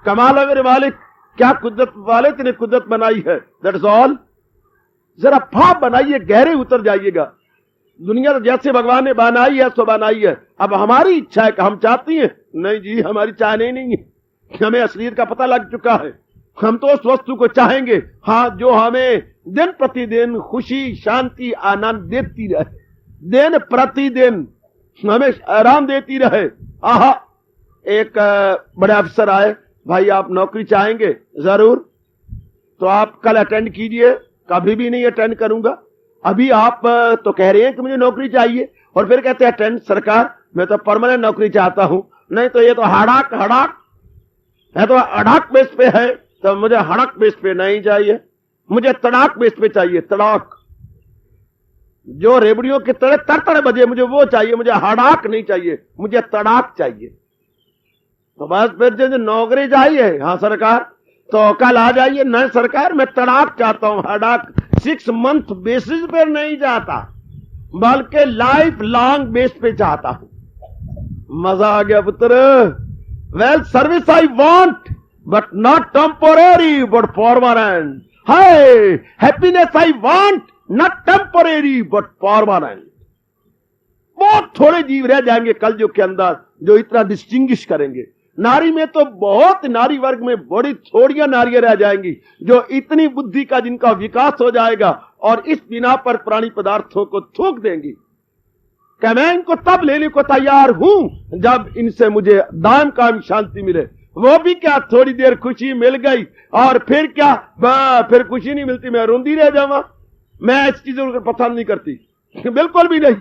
[SPEAKER 3] कमाल है मेरे मालिक, क्या कुदरत वाले तेने कुदरत बनाई है, दैट इज ऑल। जरा भाव बनाइए, गहरे उतर जाइएगा। दुनिया तो जैसे भगवान ने बनाई है सो बनाई है। अब हमारी इच्छा है कि हम चाहती हैं, नहीं जी, हमारी चाहने नहीं है, हमें असलियत का पता लग चुका है। हम तो उस वस्तु को चाहेंगे, हाँ, जो हमें दिन प्रतिदिन खुशी, शांति, आनंद देती रहे, दिन प्रतिदिन हमें आराम देती रहे। आहा, एक बड़े अफसर आए, भाई आप नौकरी चाहेंगे? जरूर, तो आप कल अटेंड कीजिए। कभी भी नहीं अटेंड करूंगा। अभी आप तो कह रहे हैं कि मुझे नौकरी चाहिए और फिर कहते हैं अटेंड सरकार, मैं तो परमानेंट नौकरी चाहता हूं। नहीं तो ये तो हड़ाक है, तो अड़ाक बेस पे है, तो मुझे हड़क बेस पे नहीं चाहिए, मुझे तड़ाक बेस पे चाहिए। तड़ाक, जो रेबड़ियों के तड़े तड़तड़ बजे, मुझे वो चाहिए, मुझे हड़ाक नहीं चाहिए, मुझे तड़ाक चाहिए। तो बस फिर जो नौकरी चाहिए, हाँ सरकार, तो कल आ जाइए। नहीं सरकार, मैं तड़ाक चाहता हूं, हड़ाक 6 मंथ बेसिस पे नहीं चाहता, बल्कि लाइफ लॉन्ग बेस पे चाहता हूं। मजा आ गया पुत्र। Well, service I want but not temporary but permanent. Hi, happiness I want not temporary but permanent. बहुत थोड़े जीव रह जाएंगे कलयुग के अंदर जो इतना डिस्टिंग्विश करेंगे। नारी में तो बहुत, नारी वर्ग में बड़ी थोड़ियां नारियां रह जाएंगी जो इतनी बुद्धि का, जिनका विकास हो जाएगा और इस बिना पर प्राणी पदार्थों को थूक देंगी कि मैं इनको तब लेने को तैयार हूं जब इनसे मुझे दायम कायम शांति मिले। वो भी क्या, थोड़ी देर खुशी मिल गई और फिर क्या, फिर खुशी नहीं मिलती, मैं रोंदी रह जाऊंगा। मैं इस चीजों को पसंद नहीं करती, बिल्कुल भी नहीं।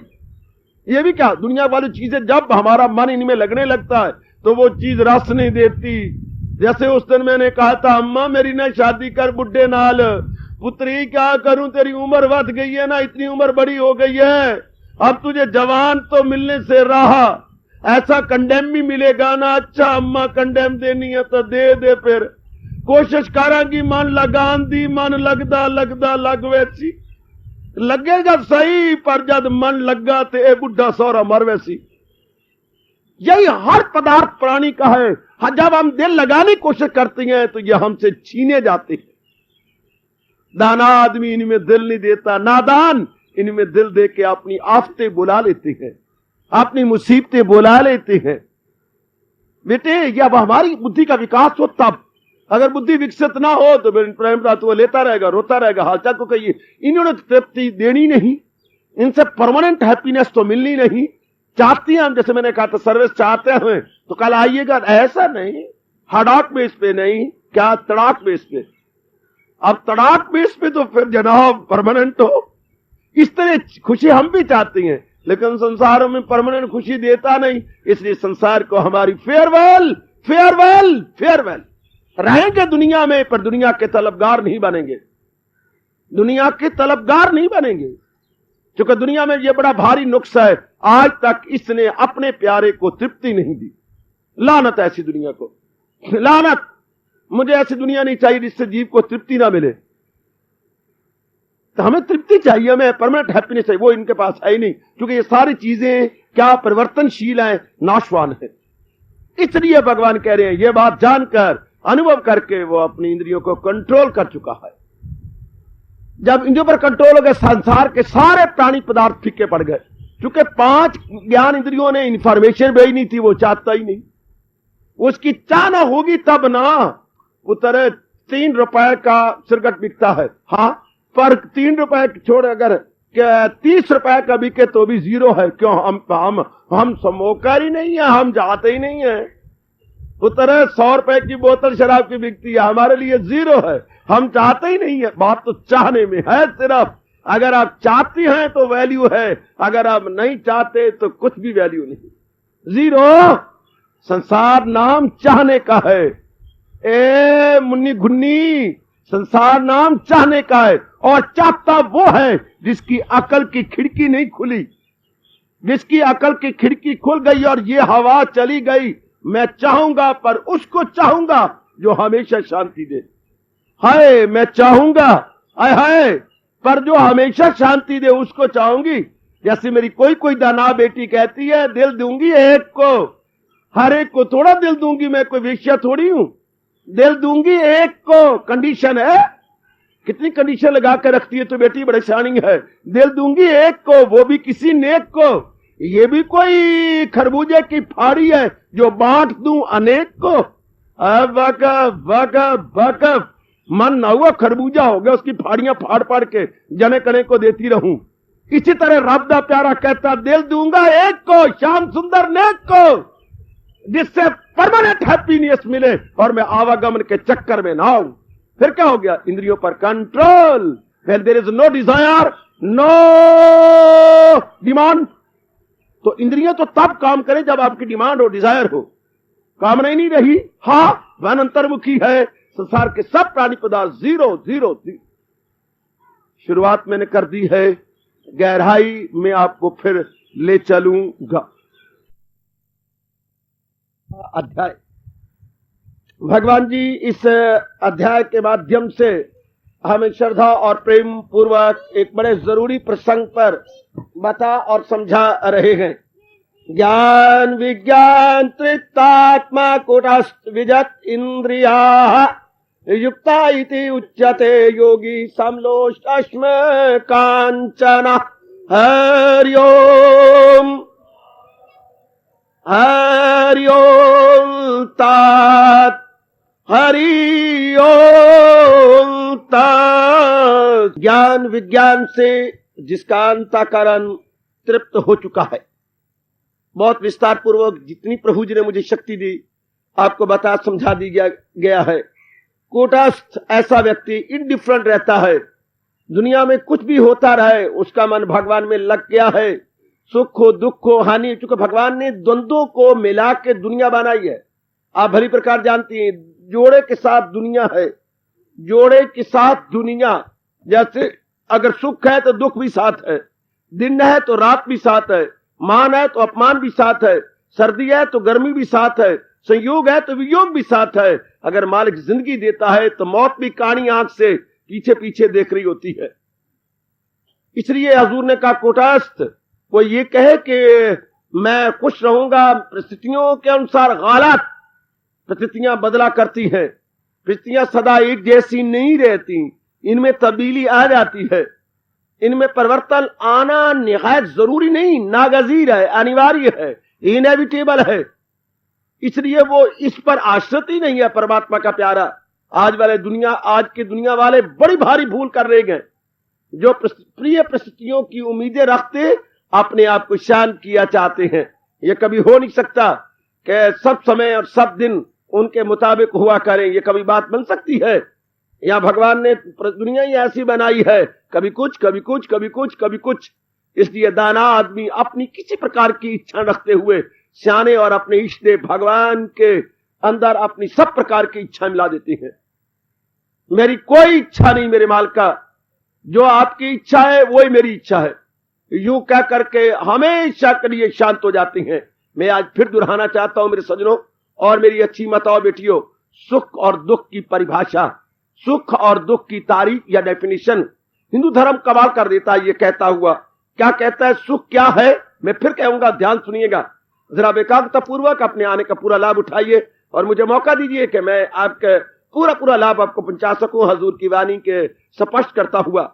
[SPEAKER 3] ये भी क्या, दुनिया वाली चीजें जब हमारा मन इनमें लगने लगता है तो वो चीज रस नहीं देती। जैसे उस दिन मैंने कहा था, अम्मा मेरी ना शादी कर बुड्ढे नाल। पुत्री क्या करूं, तेरी उम्र बढ़ गई है ना, इतनी उम्र बड़ी हो गई है, अब तुझे जवान तो मिलने से रहा, ऐसा कंडेम भी मिलेगा ना। अच्छा अम्मा, कंडेम देनी है तो दे दे, फिर कोशिश करांगी मन लगान दी, मन लगदा लग वैसी लगेगा सही, पर जब मन लगा तो ए बुढ़ा सौरा मर वैसी। यही हर पदार्थ प्राणी का है। जब हम दिल लगाने की कोशिश करते हैं तो ये हमसे छीने जाते हैं। दाना आदमी इनमें दिल नहीं देता, नादान इनमें दिल दे के अपनी आफतें बुला लेते हैं, अपनी मुसीबतें बुला लेते हैं। बेटे, ये अब हमारी बुद्धि का विकास हो तब। अगर बुद्धि विकसित ना हो तो फिर प्रेम तो वो लेता रहेगा, रोता रहेगा। हालचाल को कहिए, इन्होंने तृप्ति देनी नहीं, इनसे परमानेंट हैप्पीनेस तो मिलनी नहीं। चाहती हैं हम, जैसे मैंने कहा था, सर्विस चाहते हैं तो कल आइएगा, ऐसा नहीं। हड़ाक बेस पे नहीं, क्या तड़ाक बेस पे। अब तड़ाक बेस पे तो फिर जनाब परमानेंट हो। इस तरह खुशी हम भी चाहती हैं, लेकिन संसार में परमानेंट खुशी देता नहीं। इसलिए संसार को हमारी फेयरवेल फेयरवेल फेयरवेल। रहेंगे दुनिया में, पर दुनिया के तलबगार नहीं बनेंगे, दुनिया के तलबगार नहीं बनेंगे। क्योंकि दुनिया में यह बड़ा भारी नुक्स है, आज तक इसने अपने प्यारे को तृप्ति नहीं दी। लानत ऐसी दुनिया को, लानत। मुझे ऐसी दुनिया नहीं चाहिए जिससे जीव को तृप्ति ना मिले। तो हमें तृप्ति चाहिए, हमें परमानेंट हैप्पीनेस चाहिए, वो इनके पास है ही नहीं। क्योंकि ये सारी चीजें क्या परिवर्तनशील हैं, नाशवान है। इसलिए भगवान कह रहे हैं, ये बात जानकर, अनुभव करके वो अपनी इंद्रियों को कंट्रोल कर चुका है। जब इंद्रियों पर कंट्रोल हो गए, संसार के सारे प्राणी पदार्थ फीके पड़ गए। क्योंकि 5 ज्ञान इंद्रियों ने इंफॉर्मेशन भेजी नहीं थी, वो चाहता ही नहीं। उसकी चाहना होगी तब ना। उतर 3 रुपए का सिरकट बिकता है, हाँ, पर 3 रुपए छोड़ अगर 30 रुपए का बिके तो भी 0 है। क्यों? हम स्मोकर ही नहीं है, हम जाते ही नहीं है। उतर 100 रुपए की बोतल शराब की बिकती है, हमारे लिए 0 है, हम चाहते ही नहीं है। बात तो चाहने में है सिर्फ। अगर आप चाहती हैं तो वैल्यू है, अगर आप नहीं चाहते तो कुछ भी वैल्यू नहीं, 0। संसार नाम चाहने का है। ए मुन्नी घुन्नी, संसार नाम चाहने का है। और चाहता वो है जिसकी अकल की खिड़की नहीं खुली, जिसकी अकल की खिड़की खुल गई और ये हवा चली गई। मैं चाहूंगा पर उसको चाहूंगा जो हमेशा शांति दे। हाय, मैं चाहूंगा हाय हाय, पर जो हमेशा शांति दे उसको चाहूंगी। जैसे मेरी कोई दाना बेटी कहती है, दिल दूंगी एक को, हर एक को थोड़ा दिल दूंगी, मैं कोई वेश्या थोड़ी हूं। दिल दूंगी एक को, कंडीशन है। कितनी कंडीशन लगा कर रखती है तो बेटी बड़ी शानी है। दिल दूंगी एक को, वो भी किसी नेक को। ये भी कोई खरबूजे की फाड़ी है जो बांट दूं अनेक को। वकफ मन ना हुआ, खरबूजा हो गया, उसकी फाड़ियां फाड़ फाड़ के जने कने को देती रहूं। इसी तरह रब दा प्यारा कहता, दिल दूंगा एक को, श्याम सुंदर नेक को, जिससे परमानेंट हैप्पीनेस मिले और मैं आवागमन के चक्कर में ना आऊं। फिर क्या हो गया? इंद्रियों पर control. When there is no desire, no demand. तो इंद्रियां तो तब काम करें जब आपकी डिमांड हो, डिजायर हो। कामना ही नहीं रही, हाँ, वह अंतर्मुखी है। संसार के सब प्राणी पदार्थ 0 0 0। शुरुआत मैंने कर दी है, गहराई में आपको फिर ले चलूंगा। अध्याय, भगवान जी इस अध्याय के माध्यम से हमें श्रद्धा और प्रेम पूर्वक एक बड़े जरूरी प्रसंग पर बता और समझा रहे हैं। ज्ञान विज्ञान तृप्तात्मा कूटस्थ विजत इंद्रिया युक्ता इति उच्यते योगी समलोष्टाश्म कांचन। हरि ओम हरि ओम तात हरि ओम तात। ज्ञान विज्ञान से जिसका अंतःकरण तृप्त हो चुका है, बहुत विस्तार पूर्वक जितनी प्रभु जी ने मुझे शक्ति दी आपको बता समझा दी गया है। कूटस्थ ऐसा व्यक्ति इनडिफरेंट रहता है, दुनिया में कुछ भी होता रहे उसका मन भगवान में लग गया है। सुख हो दुख हो हानि, चूंकि भगवान ने द्वंद्वों को मिला के दुनिया बनाई है। आप भली प्रकार जानती हैं, जोड़े के साथ दुनिया है, जोड़े के साथ दुनिया। जैसे अगर सुख है तो दुख भी साथ है, दिन है तो रात भी साथ है, मान है तो अपमान भी साथ है, सर्दी है तो गर्मी भी साथ है, संयोग है तो वियोग भी साथ है। अगर मालिक जिंदगी देता है तो मौत भी कानी आंख से पीछे पीछे देख रही होती है। इसलिए हजूर ने कहा कूटस्थ। वो ये कहे कि मैं खुश रहूंगा, परिस्थितियों के अनुसार गलत परिस्थितियां बदला करती हैं, परिस्थितियां सदा एक जैसी नहीं रहती, इनमें तब्दीली आ जाती है, इनमें परिवर्तन आना निहायत जरूरी नहीं, नागजीर है, अनिवार्य है, इनएविटेबल है। इसलिए वो इस पर आश्रित ही नहीं है परमात्मा का प्यारा। आज के दुनिया वाले बड़ी भारी भूल कर रहे हैं, जो प्रिय परिस्थितियों की उम्मीदें रखते अपने आप को शांत किया चाहते हैं। ये कभी हो नहीं सकता कि सब समय और सब दिन उनके मुताबिक हुआ करें, ये कभी बात बन सकती है? या भगवान ने दुनिया ही ऐसी बनाई है, कभी कुछ कभी कुछ कभी कुछ कभी कुछ। इसलिए दाना आदमी अपनी किसी प्रकार की इच्छा रखते हुए सियाने और अपने इष्ट देव भगवान के अंदर अपनी सब प्रकार की इच्छा मिला देते हैं। मेरी कोई इच्छा नहीं मेरे मालिका, जो आपकी इच्छा है वही मेरी इच्छा है, यूं कह करके हमेशा के लिए शांत हो जाते हैं। मैं आज फिर दोहराना चाहता हूं मेरे सज्जनों और मेरी अच्छी माताओं बेटियों, सुख और दुख की परिभाषा, सुख और दुख की तारीफ या डेफिनेशन हिंदू धर्म कमाल कर देता है। ये कहता हुआ क्या कहता है? सुख क्या है? मैं फिर कहूंगा, ध्यान सुनिएगा। जरा एकाग्रता पूर्वक अपने आने का पूरा लाभ उठाइए और मुझे मौका दीजिए कि मैं आपके पूरा लाभ आपको पहुंचा सकूं हजूर की वाणी के स्पष्ट करता हुआ।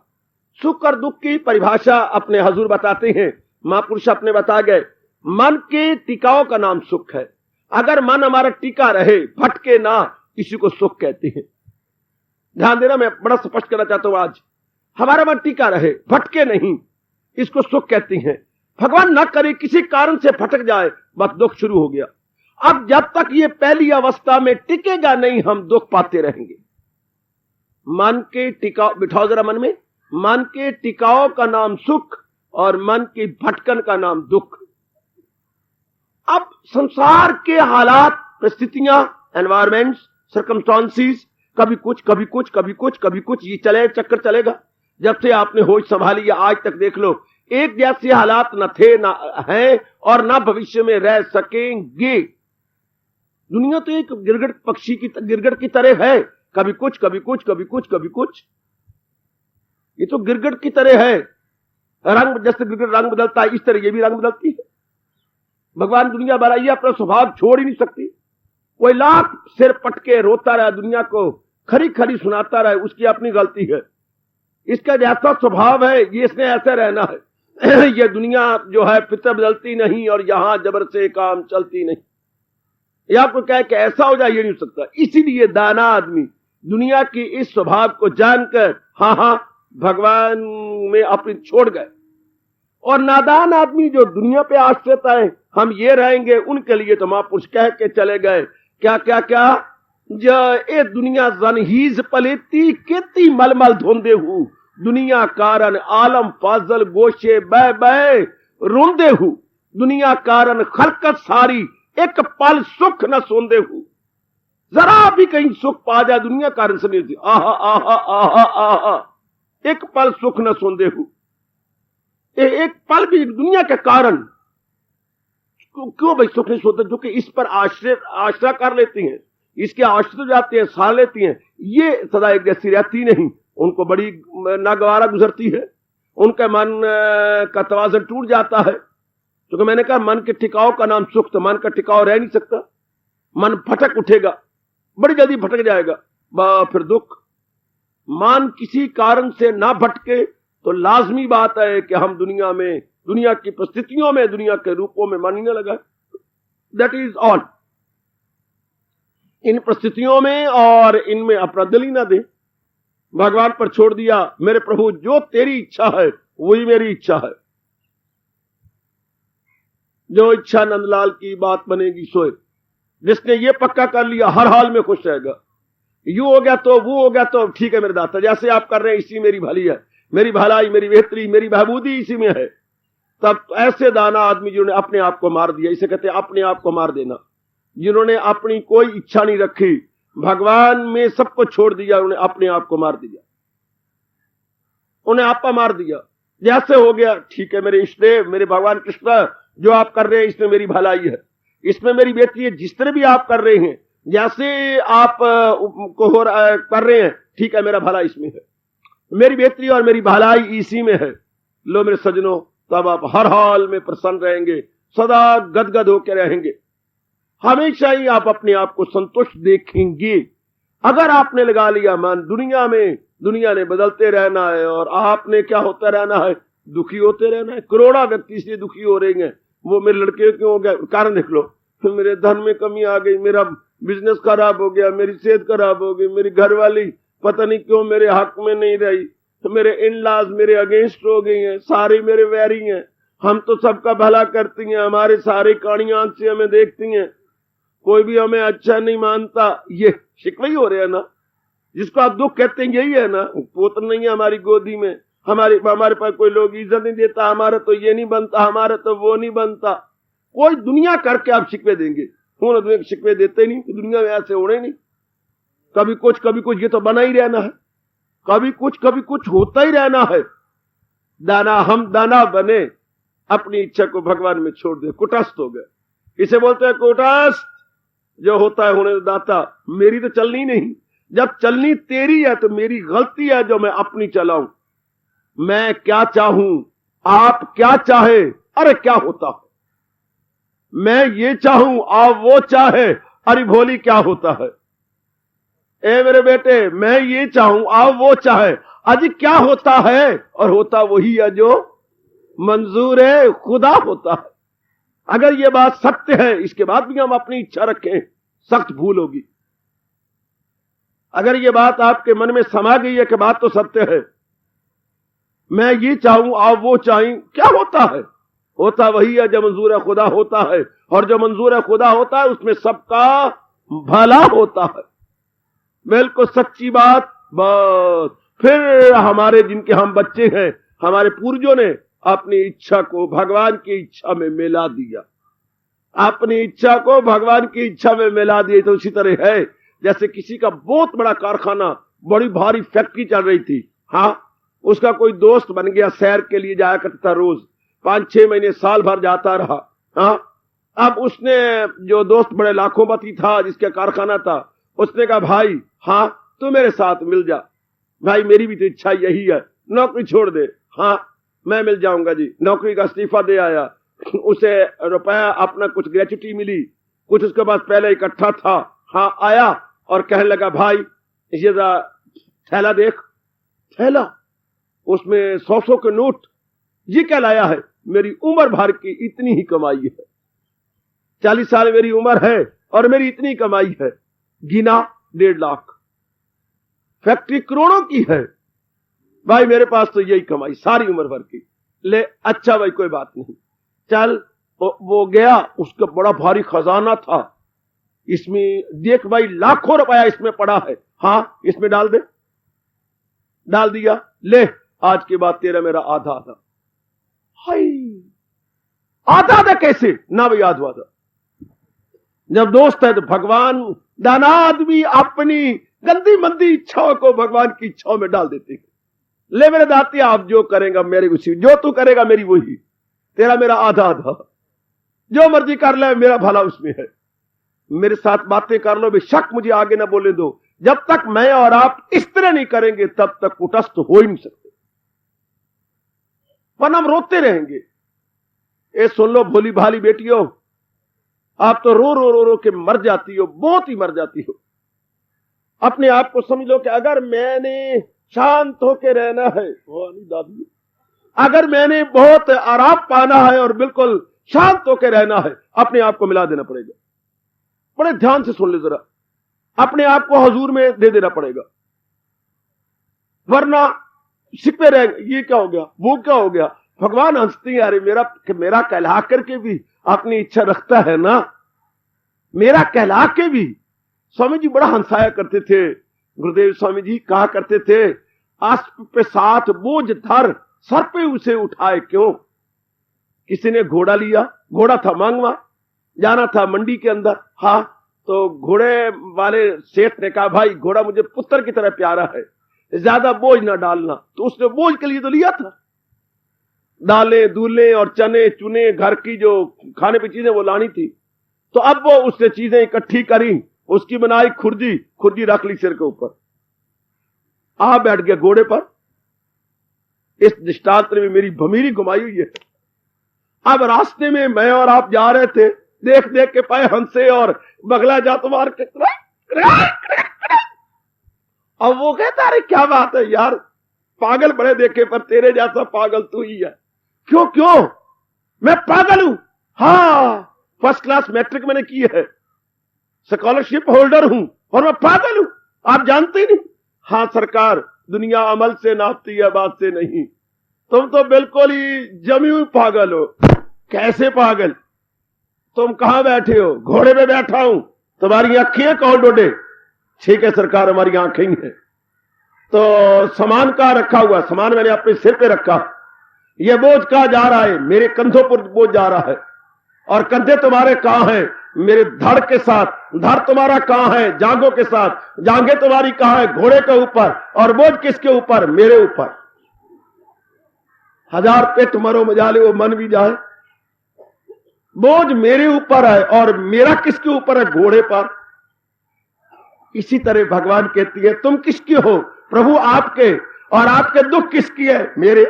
[SPEAKER 3] सुख और दुख की परिभाषा अपने हजूर बताते हैं, महापुरुष अपने बता गए, मन के टिकाव का नाम सुख है। अगर मन हमारा टिका रहे, भटके ना, इसी को सुख कहते हैं। ध्यान देना, मैं बड़ा स्पष्ट करना चाहता हूं आज, हमारा मन टिका रहे, भटके नहीं, इसको सुख कहती हैं। भगवान न करे किसी कारण से भटक जाए, बस दुख शुरू हो गया। अब जब तक ये पहली अवस्था में टिकेगा नहीं, हम दुख पाते रहेंगे। मन के टिकाव, बिठाओ जरा मन में, मन के टिकाव का नाम सुख और मन की भटकन का नाम दुख। अब संसार के हालात, परिस्थितियां, एनवायरमेंट्स, सर्कमस्टांसिस, कभी कुछ कभी कुछ कभी कुछ कभी कुछ, ये चले चक्कर चलेगा। जब से आपने होश संभाली है आज तक देख लो, एक जैसे हालात न थे, ना हैं और ना भविष्य में रह सकेंगे। दुनिया तो एक गिरगिट पक्षी की, गिरगिट की तरह है, कभी कुछ कभी कुछ कभी कुछ कभी कुछ। ये तो गिरगिट की तरह है, रंग जैसे गिरगिट रंग बदलता है, इस तरह ये भी रंग बदलती है। भगवान दुनिया बनाई, अपना स्वभाव छोड़ ही नहीं सकती। कोई लाख सिर पटके रोता रहा, दुनिया को खरी खरी सुनाता रहा, उसकी अपनी गलती है। इसका जैसा स्वभाव है, ये इसने ऐसे रहना है। ये दुनिया जो है फिर बदलती नहीं और यहां जबर से काम चलती नहीं। ये आपको कहे कि ऐसा हो जाए, ये नहीं हो सकता। इसीलिए दाना आदमी दुनिया की इस स्वभाव को जानकर हाँ भगवान में अपनी छोड़ गए, और नादान आदमी जो दुनिया पे आश्रित है, हम ये रहेंगे, उनके लिए तो महापुरुष कह के चले गए, क्या क्या क्या, जो ए दुनिया जनहीज पलेती केती मलमल धोंदे हूं, दुनिया कारण आलम फाजल गोशे बह बह रोंदे हूं, दुनिया कारण खलकत सारी एक पल सुख न सोंदे हूं। जरा भी कहीं सुख पा जाए दुनिया कारण से नहीं, आहा आहा आहा आहा, एक पल सुख न सोंदे हूं। एक पल भी दुनिया के कारण क्यों भाई सुख नहीं सोते, जो कि इस पर आश्रय कर लेती हैं, इसके आश्रित जाते हैं, सहा लेती हैं, ये सदा एक जैसी रहती नहीं, उनको बड़ी नागवारा गुजरती है, उनके मन का तवाज़ुन टूट जाता है। क्योंकि मैंने कहा मन के टिकाव का नाम सुख, तो मन का टिकाव रह नहीं सकता, मन भटक उठेगा, बड़ी जल्दी भटक जाएगा। फिर दुख, मन किसी कारण से ना भटके तो लाजमी बात है कि हम दुनिया में, दुनिया की परिस्थितियों में, दुनिया के रूपों में मन ही न लगा। That is all. इन परिस्थितियों में और इनमें अपना दिल ही ना दे, भगवान पर छोड़ दिया, मेरे प्रभु जो तेरी इच्छा है वही मेरी इच्छा है, जो इच्छा नंदलाल की बात बनेगी सोए। जिसने ये पक्का कर लिया हर हाल में खुश रहेगा, यू हो गया तो वो हो गया तो ठीक है मेरे दाता, जैसे आप कर रहे हैं इसी मेरी भली है, मेरी भलाई, मेरी बेहतरी, मेरी बहबूदी इसी में है। तब ऐसे दाना आदमी जिन्होंने अपने आप को मार दिया, इसे कहते हैं अपने आप को मार देना, जिन्होंने अपनी कोई इच्छा नहीं रखी, भगवान में सबको छोड़ दिया, उन्हें अपने आप को मार दिया, उन्हें आपा मार दिया। जैसे हो गया ठीक है मेरे इष्टदेव, मेरे भगवान कृष्ण, जो आप कर रहे हैं इसमें मेरी भलाई है, इसमें मेरी बेहतरी है, जिस तरह भी आप कर रहे हैं, जैसे आप कर रहे हैं, ठीक है मेरा भला इसमें है, मेरी बेहतरी और मेरी भलाई इसी में है। लो मेरे सजनों, तब आप हर हाल में प्रसन्न रहेंगे, सदा गदगद होकर रहेंगे, हमेशा ही आप अपने आप को संतुष्ट देखेंगे। अगर आपने लगा लिया मन दुनिया में, दुनिया ने बदलते रहना है और आपने क्या होता रहना है, दुखी होते रहना है। करोड़ों व्यक्ति इसलिए दुखी हो रहे हैं, वो मेरे लड़के क्यों हो गया, कारण देख लो, फिर मेरे धन में कमी आ गई, मेरा बिजनेस खराब हो गया, मेरी सेहत खराब हो गई, मेरी घरवाली पता नहीं क्यों मेरे हक में नहीं रही, तो मेरे इन लॉज मेरे अगेंस्ट हो गई हैं, सारे मेरे वैरी हैं, हम तो सबका भला करती हैं, हमारे सारे कानी आंख से हमें देखती हैं, कोई भी हमें अच्छा नहीं मानता। ये शिकवे ही हो रहे हैं ना, जिसको आप दुख कहते हैं यही है ना। पुत्र नहीं है हमारी गोदी में, हमारे पास कोई लोग इज्जत नहीं देता, हमारा तो ये नहीं बनता, हमारा तो वो नहीं बनता। कोई दुनिया करके आप शिकवे देंगे, दुनिया के शिकवे देते नहीं, तो दुनिया में ऐसे होने नहीं। कभी कुछ ये तो बना ही रहना है, कभी कुछ होता ही रहना है। दाना हम दाना बने, अपनी इच्छा को भगवान में छोड़ दे, कुटस्थ हो गए। इसे बोलते हैं कुटस्थ, जो होता है होने दाता। मेरी तो चलनी नहीं, जब चलनी तेरी है तो मेरी गलती है जो मैं अपनी चलाऊं। मैं क्या चाहूं, आप क्या चाहे, अरे क्या होता है। मैं ये चाहूं आप वो चाहे, अरे भोली क्या होता है। ए मेरे बेटे, मैं ये चाहूं आप वो चाहे, अजी क्या होता है। और होता वही है जो मंजूर है खुदा होता है। अगर ये बात सत्य है, इसके बाद भी हम अपनी इच्छा रखें, सख्त भूल होगी। अगर ये बात आपके मन में समा गई है कि बात तो सत्य है, मैं ये चाहूं आप वो चाहें, क्या होता है। होता वही है जो मंजूर खुदा होता है, और जो मंजूर खुदा होता है उसमें सबका भला होता है। बिल्कुल सच्ची बात। बस फिर हमारे जिनके हम बच्चे हैं, हमारे पूर्वजों ने अपनी इच्छा को भगवान की इच्छा में मिला दिया, अपनी इच्छा को भगवान की इच्छा में मिला दिया। तो उसी तरह है जैसे किसी का बहुत बड़ा कारखाना, बड़ी भारी फैक्ट्री चल रही थी, हाँ, उसका कोई दोस्त बन गया, सैर के लिए जाया करता था, रोज 5-6 महीने साल भर जाता रहा। हाँ, अब उसने जो दोस्त बड़े लाखोंपति था, जिसका कारखाना था, उसने कहा भाई हाँ तू मेरे साथ मिल जा। भाई मेरी भी तो इच्छा यही है, नौकरी छोड़ दे। हाँ मैं मिल जाऊंगा जी। नौकरी का इस्तीफा दे आया, उसे रुपया अपना कुछ ग्रेच्युटी मिली, कुछ उसके पास पहले इकट्ठा था। हाँ आया और कहने लगा भाई ये थैला देख, थैला उसमें 100 के नोट, ये क्या लाया है। मेरी उम्र भर की इतनी ही कमाई है, 40 साल मेरी उम्र है और मेरी इतनी कमाई है। गिना 1.5 लाख, फैक्ट्री करोड़ों की है। भाई मेरे पास तो यही कमाई सारी उम्र भर की। ले अच्छा भाई कोई बात नहीं, चल। वो गया, उसका बड़ा भारी खजाना था, इसमें देख भाई लाखों रुपया इसमें पड़ा है, हाँ इसमें डाल दे। डाल दिया, ले आज के बाद तेरा मेरा आधा आधा। हाय आधा आधा कैसे ना भाई, आधा आधा। जब दोस्त है तो भगवान, दाना आदमी अपनी गंदी मंदी इच्छाओं को भगवान की इच्छाओं में डाल देते हैं। ले मेरे दाती, आप जो करेगा मेरे उसी, जो तू करेगा मेरी वही, तेरा मेरा आधा आधा, जो मर्जी कर ले मेरा भला उसमें है। मेरे साथ बातें कर लो, बेशक मुझे आगे ना बोले दो। जब तक मैं और आप इस तरह नहीं करेंगे तब तक कुटस्थ हो ही नहीं सकते, वरना हम रोते रहेंगे। ए सुन लो भोली भाली बेटियों, आप तो रो रो रो रो के मर जाती हो, बहुत ही मर जाती हो। अपने आप को समझ लो कि अगर मैंने शांत होकर रहना है, वो नहीं दादी, अगर मैंने बहुत आराम पाना है और बिल्कुल शांत होकर रहना है, अपने आप को मिला देना पड़ेगा। बड़े ध्यान से सुन ले जरा, अपने आप को हुजूर में दे देना पड़ेगा, वरना सिपे रहेंगे। ये क्या हो गया, वो क्या हो गया। भगवान हंसते हैं, अरे मेरा कहला करके भी अपनी इच्छा रखता है ना, मेरा कहला के भी। स्वामी जी बड़ा हंसाया करते थे, गुरुदेव स्वामी जी कहा करते थे, आस्प पे 7 बोझ धर, सर पे उसे उठाए क्यों। किसी ने घोड़ा लिया, घोड़ा था मांगवा, जाना था मंडी के अंदर। हाँ, तो घोड़े वाले सेठ ने कहा भाई घोड़ा मुझे पुत्र की तरह प्यारा है, ज्यादा बोझ ना डालना। तो उसने बोझ के लिए तो लिया था, दालें दूलें और चने चुने, घर की जो खाने की चीजें वो लानी थी। तो अब वो उससे चीजें इकट्ठी करी, उसकी बनाई खुर्जी, खुर्जी रख ली सिर के ऊपर, आ बैठ गया घोड़े पर। इस दृष्टांत में मेरी भमीरी घुमाई हुई है। अब रास्ते में मैं और आप जा रहे थे, देख देख के पाए हंसे और बगला जा तुम्हार के। अब वो कहता अरे क्या बात है यार, पागल बड़े देखे पर तेरे जैसा पागल तू ही है। क्यों क्यों, मैं पागल हूं? हाँ, फर्स्ट क्लास मैट्रिक मैंने की है, स्कॉलरशिप होल्डर हूं और मैं पागल हूं, आप जानते ही नहीं। हाँ सरकार, दुनिया अमल से नापती है, बात से नहीं। तुम तो बिल्कुल ही जमी हुई पागल हो। कैसे पागल? तुम कहां बैठे हो? घोड़े पे बैठा हूं। तुम्हारी आंखें कौन डोडे? ठीक है सरकार, हमारी आंखें ही है। तो सामान कहां रखा हुआ? सामान मैंने अपने सिर पे रखा। यह बोझ कहां जा रहा है? मेरे कंधों पर बोझ जा रहा है। और कंधे तुम्हारे कहां हैं? मेरे धड़ के साथ। धड़ तुम्हारा कहां है? जांघों के साथ। जांघें तुम्हारी कहां है? घोड़े के ऊपर। और बोझ किसके ऊपर? मेरे ऊपर। 1000 पेट मरो मजाले वो मन भी जाए, बोझ मेरे ऊपर है और मेरा किसके ऊपर है? घोड़े पर। इसी तरह भगवान कहती है तुम किसके हो? प्रभु आपके। और आपके दुख किसकी है? मेरे।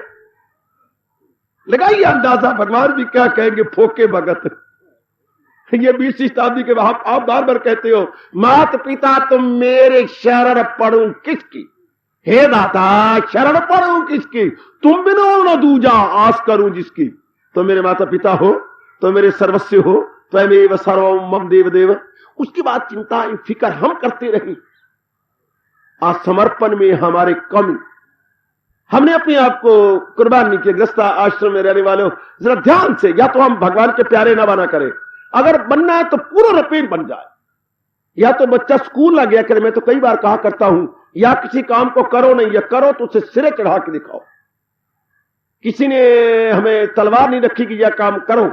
[SPEAKER 3] लगाइए अंदाजा, भगवान भी क्या कहेंगे? फोके भगत। ये 20वीं शताब्दी के आप बार बार कहते हो मात पिता तुम मेरे शरण पढ़ू किसकी, हे दाता शरण पढ़ू किसकी, तुम बिनो न दूजा आस करूं जिसकी। तो मेरे माता पिता हो, तो मेरे सर्वस्व हो, त्वमेव सर्वम मम देव देव। उसके बाद चिंता फिक्र हम करते रहे। आज समर्पण में हमारे कमी, हमने अपने आप को कुर्बान नहीं किया। ग्रस्त आश्रम में रहने वालों जरा ध्यान से, या तो हम भगवान के प्यारे ना बना करें, अगर बनना है तो पूरा रपेट बन जाए। या तो बच्चा स्कूल ना गया करे, मैं तो कई बार कहा करता हूं, या किसी काम को करो नहीं, या करो तो उसे सिरे चढ़ा के दिखाओ। किसी ने हमें तलवार नहीं रखी कि यह काम करो।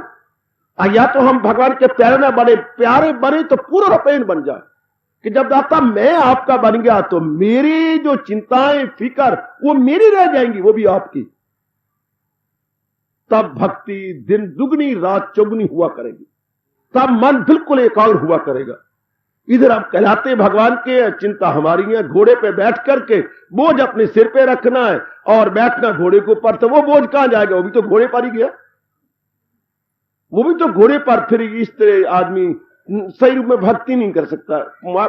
[SPEAKER 3] या तो हम भगवान के प्यारे ना बने, प्यारे बने तो पूरा रपेट बन जाए कि जब दाता मैं आपका बन गया तो मेरी जो चिंताएं फिकर वो मेरी रह जाएंगी, वो भी आपकी। तब भक्ति दिन दुगनी रात चौगुनी हुआ करेगी, तब मन बिल्कुल एकाग्र हुआ करेगा। इधर हम कहलाते भगवान के, चिंता हमारी है। घोड़े पे बैठ करके बोझ अपने सिर पे रखना है और बैठना घोड़े के ऊपर, तो वो बोझ कहां जाएगा, वो भी तो घोड़े पर ही गया, वो भी तो घोड़े पर। फिर इस तरह आदमी सही रूप में भक्ति नहीं कर सकता।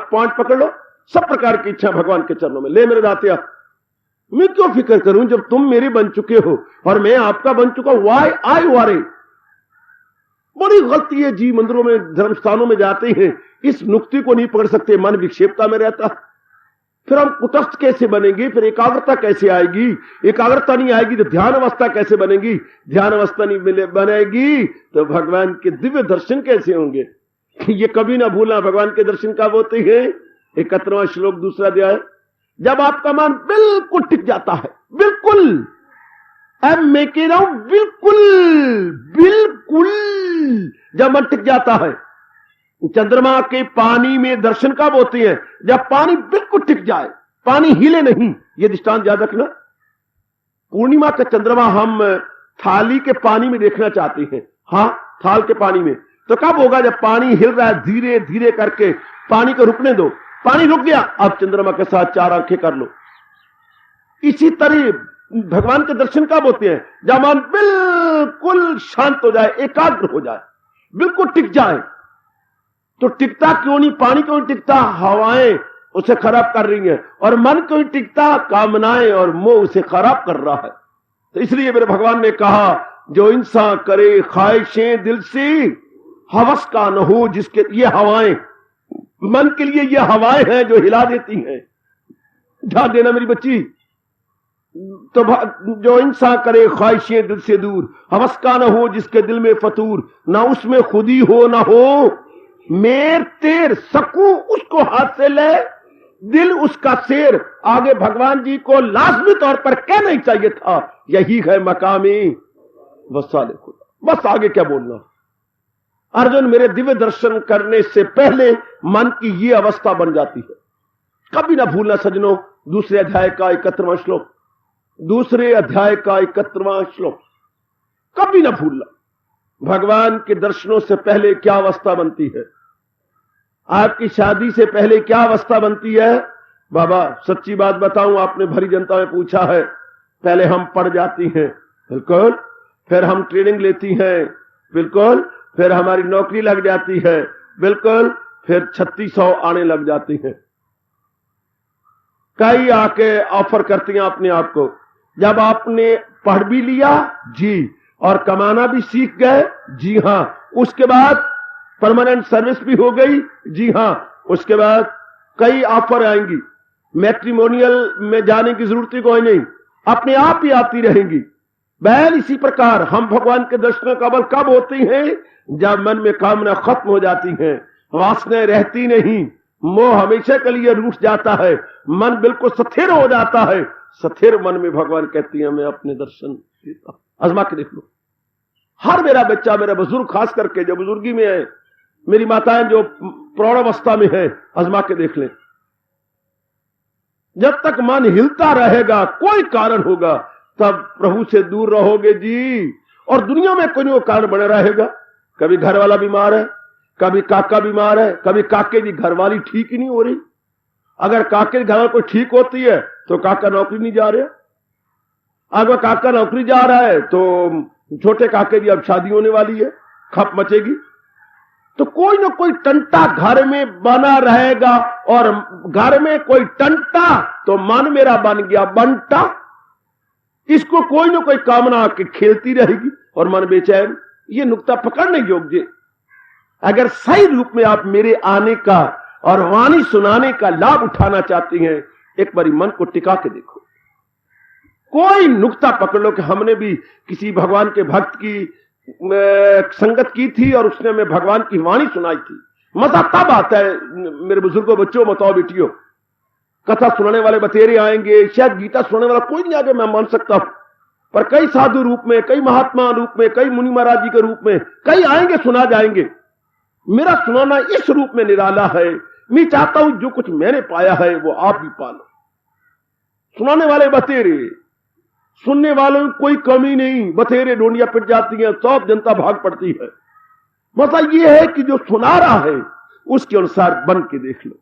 [SPEAKER 3] पॉइंट पकड़ लो, सब प्रकार की इच्छा भगवान के चरणों में ले। मेरे दातिया मैं क्यों फिक्र करूं जब तुम मेरे बन चुके हो और मैं आपका बन चुका हूं। वाई आई वारे, बड़ी गलती है। जी मंदिरों में धर्म स्थानों में जाते हैं, इस नुक्ति को नहीं पकड़ सकते, मन विक्षेपता में रहता। फिर हम कुटस्थ कैसे बनेंगे, फिर एकाग्रता कैसे आएगी, एकाग्रता नहीं आएगी तो ध्यान अवस्था कैसे बनेगी, ध्यान अवस्था नहीं बनेगी तो भगवान के दिव्य दर्शन कैसे होंगे। ये कभी ना भूलना, भगवान के दर्शन कब होते हैं। 71वां श्लोक दूसरा अध्याय। जब आपका मन बिल्कुल टिक जाता है, बिल्कुल, अब मैं कह रहा हूं बिल्कुल बिल्कुल, जब मन टिक जाता है। चंद्रमा के पानी में दर्शन कब होते हैं, जब पानी बिल्कुल टिक जाए, पानी हिले नहीं। यह दृष्टांत याद रखना। पूर्णिमा का चंद्रमा हम थाली के पानी में देखना चाहते हैं, हाँ थाल के पानी में, तो कब होगा, जब पानी हिल रहा है, धीरे धीरे करके पानी को रुकने दो। पानी रुक गया, अब चंद्रमा के साथ चार आंखें कर लो। इसी तरह भगवान के दर्शन कब होते हैं, जब मन बिल्कुल शांत हो जाए, एकाग्र हो जाए, बिल्कुल टिक जाए। तो टिकता क्यों नहीं, पानी क्यों नहीं टिकता, हवाएं उसे खराब कर रही हैं। और मन क्यों नहीं टिकता, कामनाएं और मोह उसे खराब कर रहा है। तो इसलिए मेरे भगवान ने कहा, जो इंसान करे ख्वाहिशें दिल से, हवस का न हो जिसके, ये हवाएं मन के लिए, ये हवाएं हैं जो हिला देती हैं। ध्यान देना मेरी बच्ची। तो जो इंसान करे ख्वाहिशें दिल से दूर, हवस का न हो जिसके दिल में फतूर, ना उसमें खुदी हो ना हो मेर तेर, सकूं उसको हाथ से ले दिल उसका शेर। आगे भगवान जी को लाजमी तौर पर कहना ही चाहिए था, यही है मकामी वसाले खुदा। बस आगे क्या बोलना। अर्जुन, मेरे दिव्य दर्शन करने से पहले मन की ये अवस्था बन जाती है। कभी ना भूलना सज्जनों, दूसरे अध्याय का 71वां श्लोक, दूसरे अध्याय का 71वां श्लोक, कभी ना भूलना। भगवान के दर्शनों से पहले क्या अवस्था बनती है, आपकी शादी से पहले क्या अवस्था बनती है। बाबा सच्ची बात बताऊं, आपने भरी जनता में पूछा है, पहले हम पढ़ जाती हैं, बिल्कुल, फिर हम ट्रेनिंग लेती हैं, बिल्कुल, फिर हमारी नौकरी लग जाती है, बिल्कुल, फिर 3600 आने लग जाती हैं। कई आके ऑफर करती हैं अपने आप को। जब आपने पढ़ भी लिया जी, और कमाना भी सीख गए जी हां, उसके बाद परमानेंट सर्विस भी हो गई जी हां, उसके बाद कई ऑफर आएंगी। मैट्रिमोनियल में जाने की जरूरत ही कोई नहीं, अपने आप ही आती रहेंगी। बैल इसी प्रकार हम भगवान के दर्शन का बल कब होती हैं, जब मन में कामना खत्म हो जाती हैं, वासनाएं रहती नहीं, मोह हमेशा के लिए रूठ जाता है, मन बिल्कुल स्थिर हो जाता है। स्थिर मन में भगवान कहती है मैं अपने दर्शन देता। आजमा के देख लो। हर मेरा बच्चा, मेरा बुजुर्ग, खास करके जो बुजुर्गी में है, मेरी माताएं जो प्रौढ़ अवस्था में है, आजमा के देख लें। जब तक मन हिलता रहेगा, कोई कारण होगा, तब प्रभु से दूर रहोगे जी। और दुनिया में कोई कारण बना रहेगा। कभी घर वाला बीमार है, कभी काका बीमार है, कभी काके की घरवाली ठीक ही नहीं हो रही। अगर काके की घरवाली कोई ठीक होती है तो काका नौकरी नहीं जा रहा, अगर काका नौकरी जा रहा है तो छोटे काके की अब शादी होने वाली है, खप मचेगी। तो कोई ना कोई टंटा घर में बना रहेगा, और घर में कोई टंटा तो मन मेरा बन गया बंटा। इसको कोई ना कोई कामना आके खेलती रहेगी और मन बेचैन। ये नुक्ता पकड़ने योग्य। अगर सही रूप में आप मेरे आने का और वाणी सुनाने का लाभ उठाना चाहती हैं, एक बारी मन को टिका के देखो। कोई नुक्ता पकड़ लो कि हमने भी किसी भगवान के भक्त की संगत की थी और उसने हमें भगवान की वाणी सुनाई थी। मजा तब आता है मेरे बुजुर्गों, बच्चों, बताओ बेटियों, कथा सुनाने वाले बतेरे आएंगे, शायद गीता सुनाने वाला कोई नहीं आगे, मैं मान सकता हूं, पर कई साधु रूप में, कई महात्मा रूप में, कई मुनि महाराज जी के रूप में कई आएंगे, सुना जाएंगे। मेरा सुनाना इस रूप में निराला है। मैं चाहता हूं जो कुछ मैंने पाया है वो आप भी पालो। सुनाने वाले बतेरे, सुनने वालों की कोई कमी नहीं, बतेरे डोंडियां पिट जाती हैं, सब जनता भाग पड़ती है। मतलब यह है कि जो सुना रहा है उसके अनुसार बन के देख लो।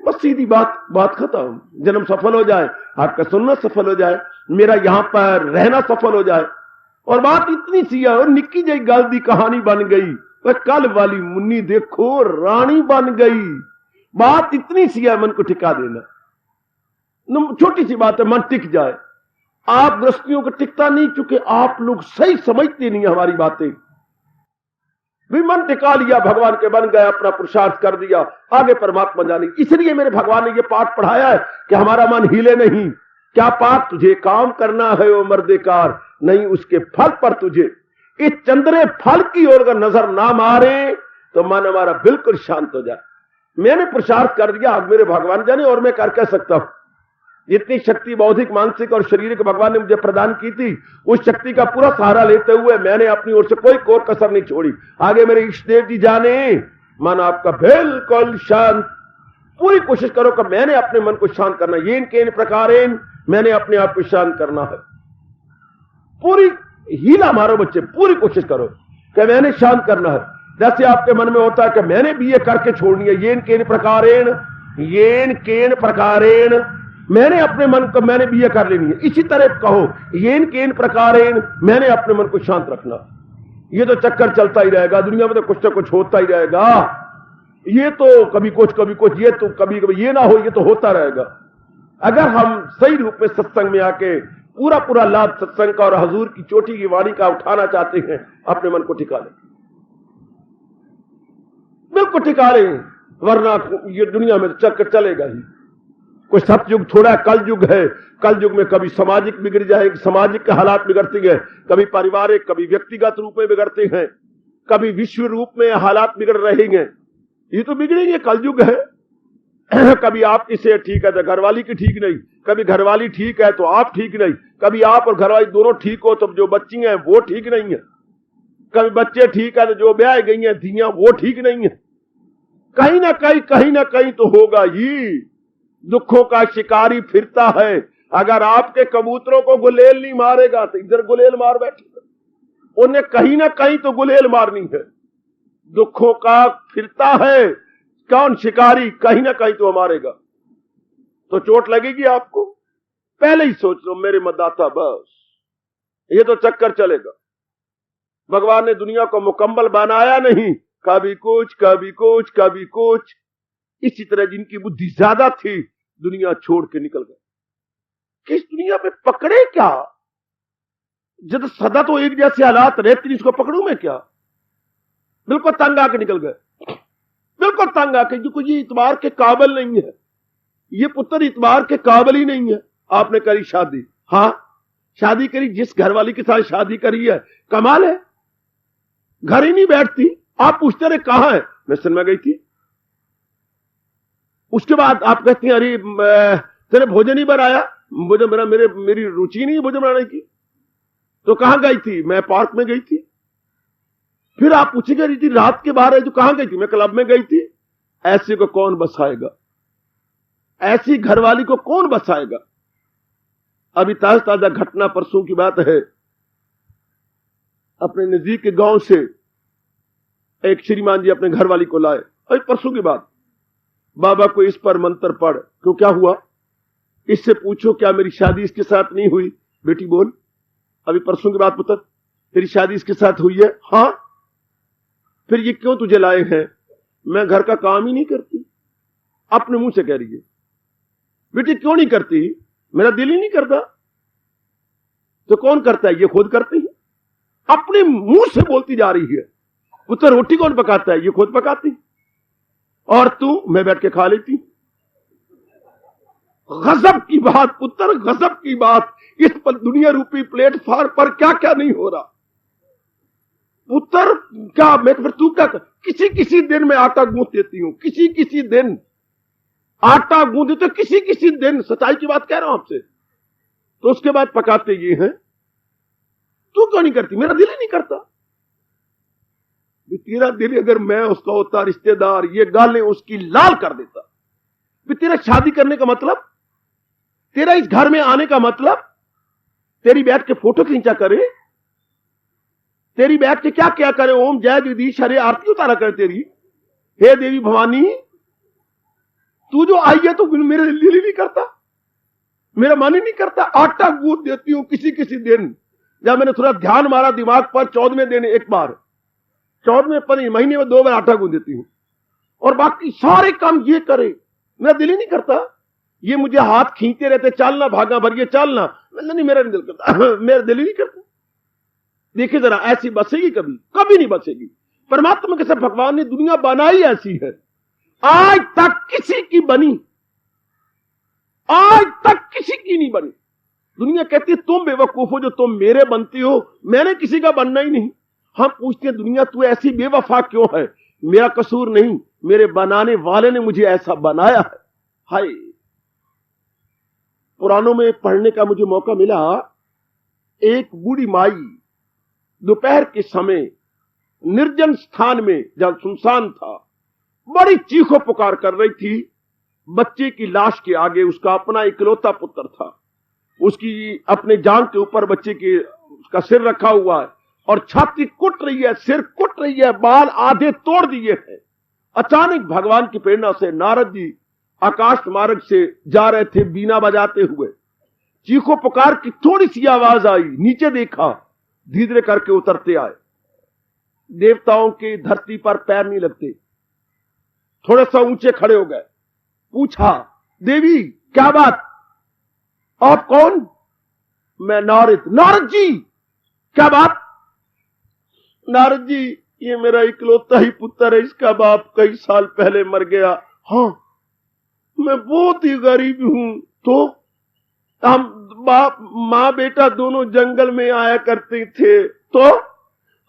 [SPEAKER 3] बस सीधी बात खत्म। जन्म सफल हो जाए, आपका सुनना सफल हो जाए, मेरा यहां पर रहना सफल हो जाए। और बात इतनी सी है, और निक्की जई गल दी कहानी बन गई। वह कल वाली मुन्नी देखो रानी बन गई। बात इतनी सी है, मन को टिका देना। छोटी सी बात है, मन टिक जाए। आप गृहस्थियों को टिकता नहीं, क्योंकि आप लोग सही समझते नहीं हमारी बातें। भी मन टिका लिया, भगवान के बन गए, अपना पुरुषार्थ कर दिया, आगे परमात्मा जाने। इसलिए मेरे भगवान ने यह पाठ पढ़ाया है कि हमारा मन हिले नहीं। क्या पाठ तुझे काम करना है ओ मर्देकार, नहीं उसके फल पर तुझे। इस चंद्रे फल की ओर अगर नजर ना मारे तो मन हमारा बिल्कुल शांत हो जाए। मैंने पुरुषार्थ कर दिया, अब मेरे भगवान जाने और मैं कर कह सकता हूं। जितनी शक्ति बौद्धिक, मानसिक और शारीरिक भगवान ने मुझे प्रदान की थी, उस शक्ति का पूरा सहारा लेते हुए मैंने अपनी ओर से कोई कोर कसर नहीं छोड़ी। आगे मेरे इष्ट देव जी जाने, मन आपका बिल्कुल शांत। पूरी कोशिश करो कि मैंने अपने मन को शांत करना, ये इनके प्रकारेन मैंने अपने आप को शांत करना है। पूरी हीला मारो बच्चे, पूरी कोशिश करो कि मैंने शांत करना है। जैसे आपके मन में होता है कि मैंने बीए करके छोड़नी है, येन केन प्रकारेण मैंने अपने मन को, मैंने बीए कर लेनी है। इसी तरह कहो, येन केन प्रकारेण मैंने अपने मन को शांत रखना। ये तो चक्कर चलता ही रहेगा, दुनिया में तो कुछ ना कुछ होता ही रहेगा। ये तो कभी कुछ, ये तो कभी ये ना हो, ये तो होता रहेगा। अगर हम सही रूप में सत्संग में आके पूरा लाभ सत्संग का और हजूर की चोटी की वाणी का उठाना चाहते हैं, अपने मन को टिका लें, बिल्कुल टिका लें, वरना ये दुनिया में चक्कर चलेगा ही। कुछ सतयुग थोड़ा कल युग है। कल युग में कभी सामाजिक बिगड़ जाएगी, सामाजिक के हालात बिगड़ते हैं, कभी पारिवारिक, कभी व्यक्तिगत रूप में बिगड़ते हैं, कभी विश्व रूप में हालात बिगड़ रहेंगे। ये तो बिगड़ेंगे, कल युग है। कभी आपकी सेहत ठीक है तो घरवाली की ठीक नहीं, कभी घरवाली ठीक है तो आप ठीक नहीं, कभी आप और घरवाली दोनों ठीक हो तो जो बच्ची हैं वो ठीक नहीं है, कभी बच्चे ठीक है तो जो ब्याह गई हैं धियां वो ठीक नहीं है। कहीं ना कहीं तो होगा ही। दुखों का शिकारी फिरता है। अगर आपके कबूतरों को गुलेल नहीं मारेगा तो इधर गुलेल मार बैठेगा। उन्हें कहीं ना कहीं तो गुलेल मारनी है। दुखों का फिरता है कौन शिकारी, कहीं ना कहीं तो मारेगा, तो चोट लगेगी आपको। पहले ही सोच लो मेरे मतदाता, बस ये तो चक्कर चलेगा। भगवान ने दुनिया को मुकम्मल बनाया नहीं, कभी कुछ कभी कुछ कभी कुछ। इसी तरह जिनकी बुद्धि ज्यादा थी दुनिया छोड़ के निकल गए। किस दुनिया में पकड़े क्या, जब सदा तो एक जैसे हालात रहते, इसको पकड़ू मैं क्या। बिल्कुल तंग आके निकल गए, बिल्कुल तंग आके, जो ये इतबार के काबिल नहीं है, ये पुत्र इतबार के काबिल ही नहीं है। आपने करी शादी, हाँ शादी करी, जिस घरवाली के साथ शादी करी है कमाल है, घर ही नहीं बैठती। आप पूछते रहे कहां है, मैं सिनेमा गई थी। उसके बाद आप कहती हैं अरे तेरे भोजन ही बनाया, भोजन बना, मेरी रुचि नहीं है भोजन बनाने की। तो कहां गई थी, मैं पार्क में गई थी। फिर आप पूछेंगे रही थी रात के 12 जो कहां गई थी, मैं क्लब में गई थी। ऐसे को कौन बसाएगा, ऐसी घरवाली को कौन बसाएगा। अभी ताजा घटना परसों की बात है, अपने नजदीक के गांव से एक श्रीमान जी अपने घरवाली को लाए। अभी परसों की बात, बाबा को इस पर मंत्र पढ़, क्यों क्या हुआ, इससे पूछो क्या मेरी शादी इसके साथ नहीं हुई। बेटी बोल, अभी परसों की बात पुत्र, तेरी शादी इसके साथ हुई है। हाँ, फिर ये क्यों तुझे लाए हैं? मैं घर का काम ही नहीं करती। अपने मुंह से कह रही है। बेटी क्यों नहीं करती? मेरा दिल ही नहीं करता। तो कौन करता है? ये खुद करती है। अपने मुंह से बोलती जा रही है। पुत्र रोटी कौन पकाता है? ये खुद पकाती। और तू? मैं बैठ के खा लेती। गजब की बात पुत्र, गजब की बात। इस पर दुनिया रूपी प्लेटफॉर्म पर क्या क्या नहीं हो रहा पुत्र। क्या मैं फिर तू क्या कर? किसी किसी दिन मैं आटा गूंथ देती हूं, किसी किसी दिन आटा गूंथ देते, किसी किसी दिन, सच्चाई की बात कह रहा हूं आपसे। तो उसके बाद पकाते ये हैं। तू क्यों नहीं करती? मेरा दिल ही नहीं करता। तेरा दिल अगर मैं उसका होता रिश्तेदार, ये गालें उसकी लाल कर देता। तेरा शादी करने का मतलब, तेरा इस घर में आने का मतलब, तेरी बैठ के फोटो खींचा करे, तेरी बैठ के क्या क्या करे, ओम जय जगदीश हरे आरती उतारा करे तेरी। हे देवी भवानी, तू जो आई है तो मेरे दिल ही नहीं करता, मेरा मन ही नहीं करता। आटा गूंथ देती हूं किसी किसी दिन, जब मैंने थोड़ा ध्यान मारा दिमाग पर, 14वें दिन एक बार, 14वें महीने में 2 बार आटा गूंथ देती हूं। और बाकी सारे काम ये करे, मेरा दिल ही नहीं करता। ये मुझे हाथ खींचते रहते, चलना भागा भर, ये चलना, नहीं मेरा नहीं दिल करता। मेरा दिल ही नहीं करता। देखिए जरा, ऐसी बसेगी कभी? कभी नहीं बसेगी। परमात्मा के साथ भगवान ने दुनिया बनाई ऐसी है, आज तक किसी की बनी, आज तक किसी की नहीं बनी। दुनिया कहती है तुम बेवकूफ हो जो तुम मेरे बनती हो, मैंने किसी का बनना ही नहीं। हम पूछते हैं दुनिया तू ऐसी बेवफा क्यों है? मेरा कसूर नहीं, मेरे बनाने वाले ने मुझे ऐसा बनाया है। हाय, पुराणों में पढ़ने का मुझे मौका मिला। एक बूढ़ी माई दोपहर के समय निर्जन स्थान में, जहां सुनसान था, बड़ी चीखों पुकार कर रही थी। बच्चे की लाश के आगे उसका अपना इकलौता पुत्र था। उसकी अपने जांघ के ऊपर बच्चे के उसका सिर रखा हुआ है और छाती कुट रही है, सिर कुट रही है, बाल आधे तोड़ दिए हैं। अचानक भगवान की प्रेरणा से नारद जी आकाश मार्ग से जा रहे थे बीना बजाते हुए। चीखों पुकार की थोड़ी सी आवाज आई, नीचे देखा, धीरे करके उतरते आए। देवताओं के धरती पर पैर नहीं लगते, थोड़ा सा ऊंचे खड़े हो गए। पूछा, देवी क्या बात, आप कौन? मैं नारद। नारद जी क्या बात? नारद जी ये मेरा इकलौता ही पुत्र है, इसका बाप कई साल पहले मर गया। हाँ, मैं बहुत ही गरीब हूं। तो हम बाप माँ बेटा दोनों जंगल में आया करते थे। तो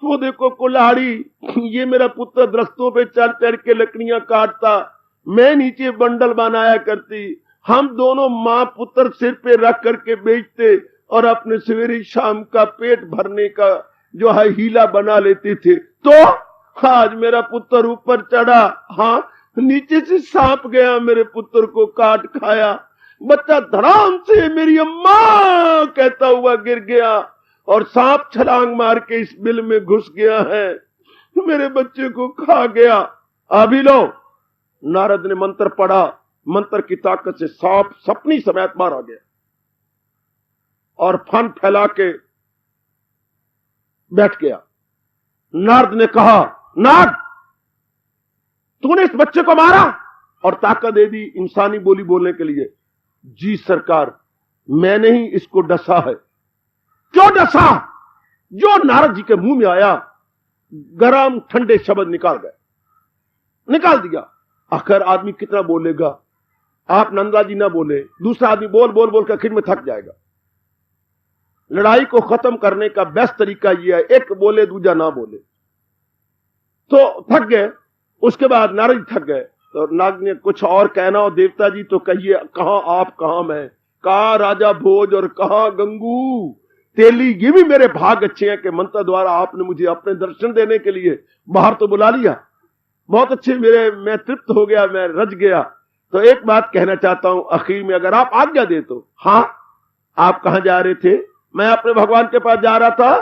[SPEAKER 3] वो देखो कुल्हाड़ी, ये मेरा पुत्र दरख्तों पे चढ़ चढ़ के लकड़ियां काटता, मैं नीचे बंडल बनाया करती। हम दोनों माँ पुत्र सिर पे रख करके बेचते और अपने सवेरे शाम का पेट भरने का जो है हीला बना लेते थे। तो आज मेरा पुत्र ऊपर चढ़ा, हाँ, नीचे से सांप गया, मेरे पुत्र को काट खाया। बच्चा धड़ाम से मेरी अम्मा कहता हुआ गिर गया और सांप छलांग मार के इस बिल में घुस गया है, मेरे बच्चे को खा गया। अभी लो, नारद ने मंत्र पढ़ा, मंत्र की ताकत से सांप सपनी समेत मारा गया और फन फैला के बैठ गया। नारद ने कहा, नाग तूने इस बच्चे को मारा? और ताकत दे दी इंसानी बोली बोलने के लिए। जी सरकार, मैंने ही इसको डसा है। क्यों डसा? जो नारद जी के मुंह में आया गरम ठंडे शब्द निकाल गए, निकाल दिया। आखिर आदमी कितना बोलेगा? आप नंदा जी ना बोले, दूसरा आदमी बोल बोल बोल कर आखिर में थक जाएगा। लड़ाई को खत्म करने का बेस्ट तरीका यह है, एक बोले दूजा ना बोले। तो थक गए। उसके बाद नारद जी थक गए तो नाग ने कुछ और कहना हो देवता जी तो कहिए, कहां आप कहां मैं, कहां राजा भोज और कहां गंगू तेली। ये भी मेरे भाग अच्छे हैं कि मंत्र द्वारा आपने मुझे अपने दर्शन देने के लिए बाहर तो बुला लिया। बहुत अच्छे, मैं तृप्त हो गया, मैं रज गया। तो एक बात कहना चाहता हूं आखिर में, अगर आप आज्ञा दे तो। हाँ, आप कहां जा रहे थे? मैं अपने भगवान के पास जा रहा था,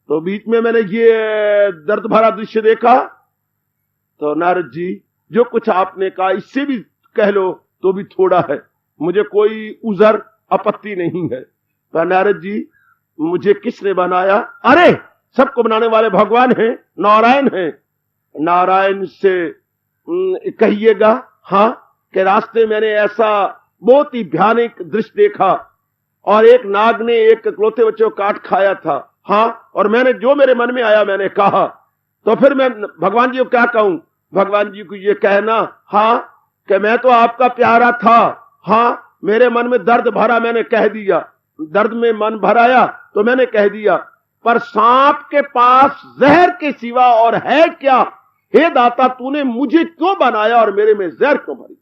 [SPEAKER 3] तो बीच में मैंने ये दर्द भरा दृश्य देखा। तो नारद जी, जो कुछ आपने कहा इससे भी कह लो तो भी थोड़ा है, मुझे कोई उजर आपत्ति नहीं है। तो नारद जी, मुझे किसने बनाया? अरे सबको बनाने वाले भगवान हैं, नारायण हैं। नारायण से कहिएगा हाँ कि रास्ते मैंने ऐसा बहुत ही भयानक दृश्य देखा और एक नाग ने एक इकलौते बच्चे को काट खाया था। हाँ, और मैंने जो मेरे मन में आया मैंने कहा, तो फिर मैं भगवान जी को क्या कहूं? भगवान जी को ये कहना हाँ कि मैं तो आपका प्यारा था। हाँ, मेरे मन में दर्द भरा, मैंने कह दिया। दर्द में मन भराया तो मैंने कह दिया, पर सांप के पास जहर के सिवा और है क्या? हे दाता, तूने मुझे क्यों बनाया और मेरे में जहर क्यों भरी?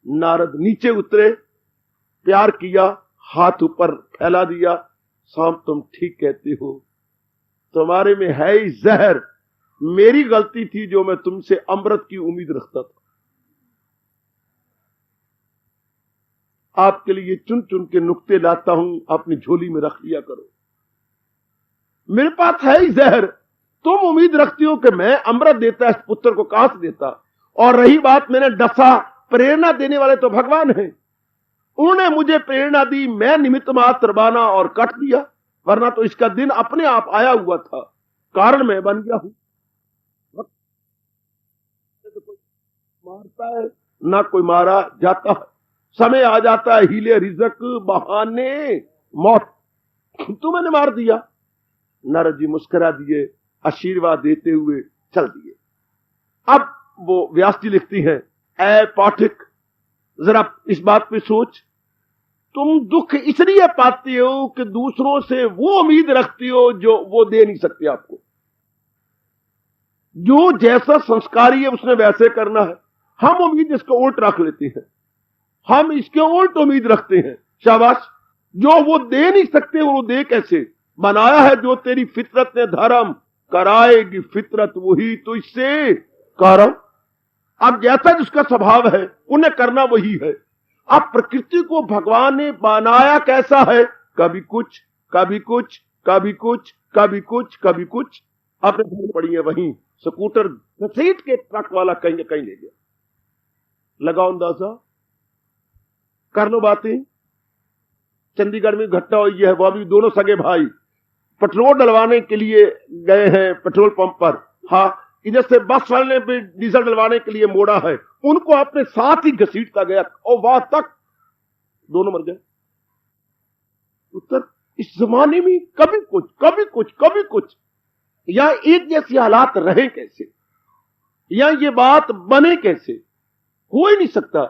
[SPEAKER 3] नारद नीचे उतरे, प्यार किया, हाथ ऊपर फैला दिया। सांप, तुम ठीक कहते हो, तुम्हारे में है ही जहर। मेरी गलती थी जो मैं तुमसे अमृत की उम्मीद रखता था। आपके लिए चुन चुन के नुक्ते लाता हूं, अपनी झोली में रख लिया करो। मेरे पास है ही जहर, तुम उम्मीद रखती हो कि मैं अमृत देता, इस पुत्र को कहां से देता? और रही बात मैंने डसा, प्रेरणा देने वाले तो भगवान हैं। उन्होंने मुझे प्रेरणा दी, मैं निमित्त मात्र बना और कट दिया, वरना तो इसका दिन अपने आप आया हुआ था। कारण मैं बन गया हूं। कोई मारता है ना कोई मारा जाता है, समय आ जाता है, हीले रिजक बहाने मौत। तू मैंने मार दिया। नारद जी मुस्कुरा दिए, आशीर्वाद देते हुए चल दिए। अब वो व्यास जी लिखती हैं, ऐ पाठक, जरा इस बात पे सोच, तुम दुख इसलिए पाते हो कि दूसरों से वो उम्मीद रखती हो जो वो दे नहीं सकते आपको। जो जैसा संस्कारी है उसने वैसे करना है। हम उम्मीद इसको उल्ट रख लेते हैं, हम इसके उल्ट उम्मीद रखते हैं। शाबाश, जो वो दे नहीं सकते वो दे कैसे? बनाया है जो तेरी फितरत ने धर्म, कराएगी फितरत वही तो इससे कर्म। अब जैसा जिसका स्वभाव है उन्हें करना वही है। अब प्रकृति को भगवान ने बनाया कैसा है? कभी कुछ, कभी कुछ, कभी कुछ, कभी कुछ, कभी कुछ। अपने घर पड़ी है वहीं, स्कूटर घसीट के ट्रक वाला कहीं न कहीं ले गया। लगाओ अंदाजा, कर लो बातें। चंडीगढ़ में घटना हुई है, वो भी दोनों सगे भाई पेट्रोल डलवाने के लिए गए हैं पेट्रोल पंप पर। हाँ, इधर से बस वाले पे डीजल डलवाने के लिए मोड़ा है, उनको अपने साथ ही घसीटता गया और वहां तक दोनों मर गए। उत्तर, इस जमाने में कभी कुछ, कभी कुछ, कभी कुछ, या एक जैसे हालात रहे कैसे, या ये बात बने कैसे? हो ही नहीं सकता।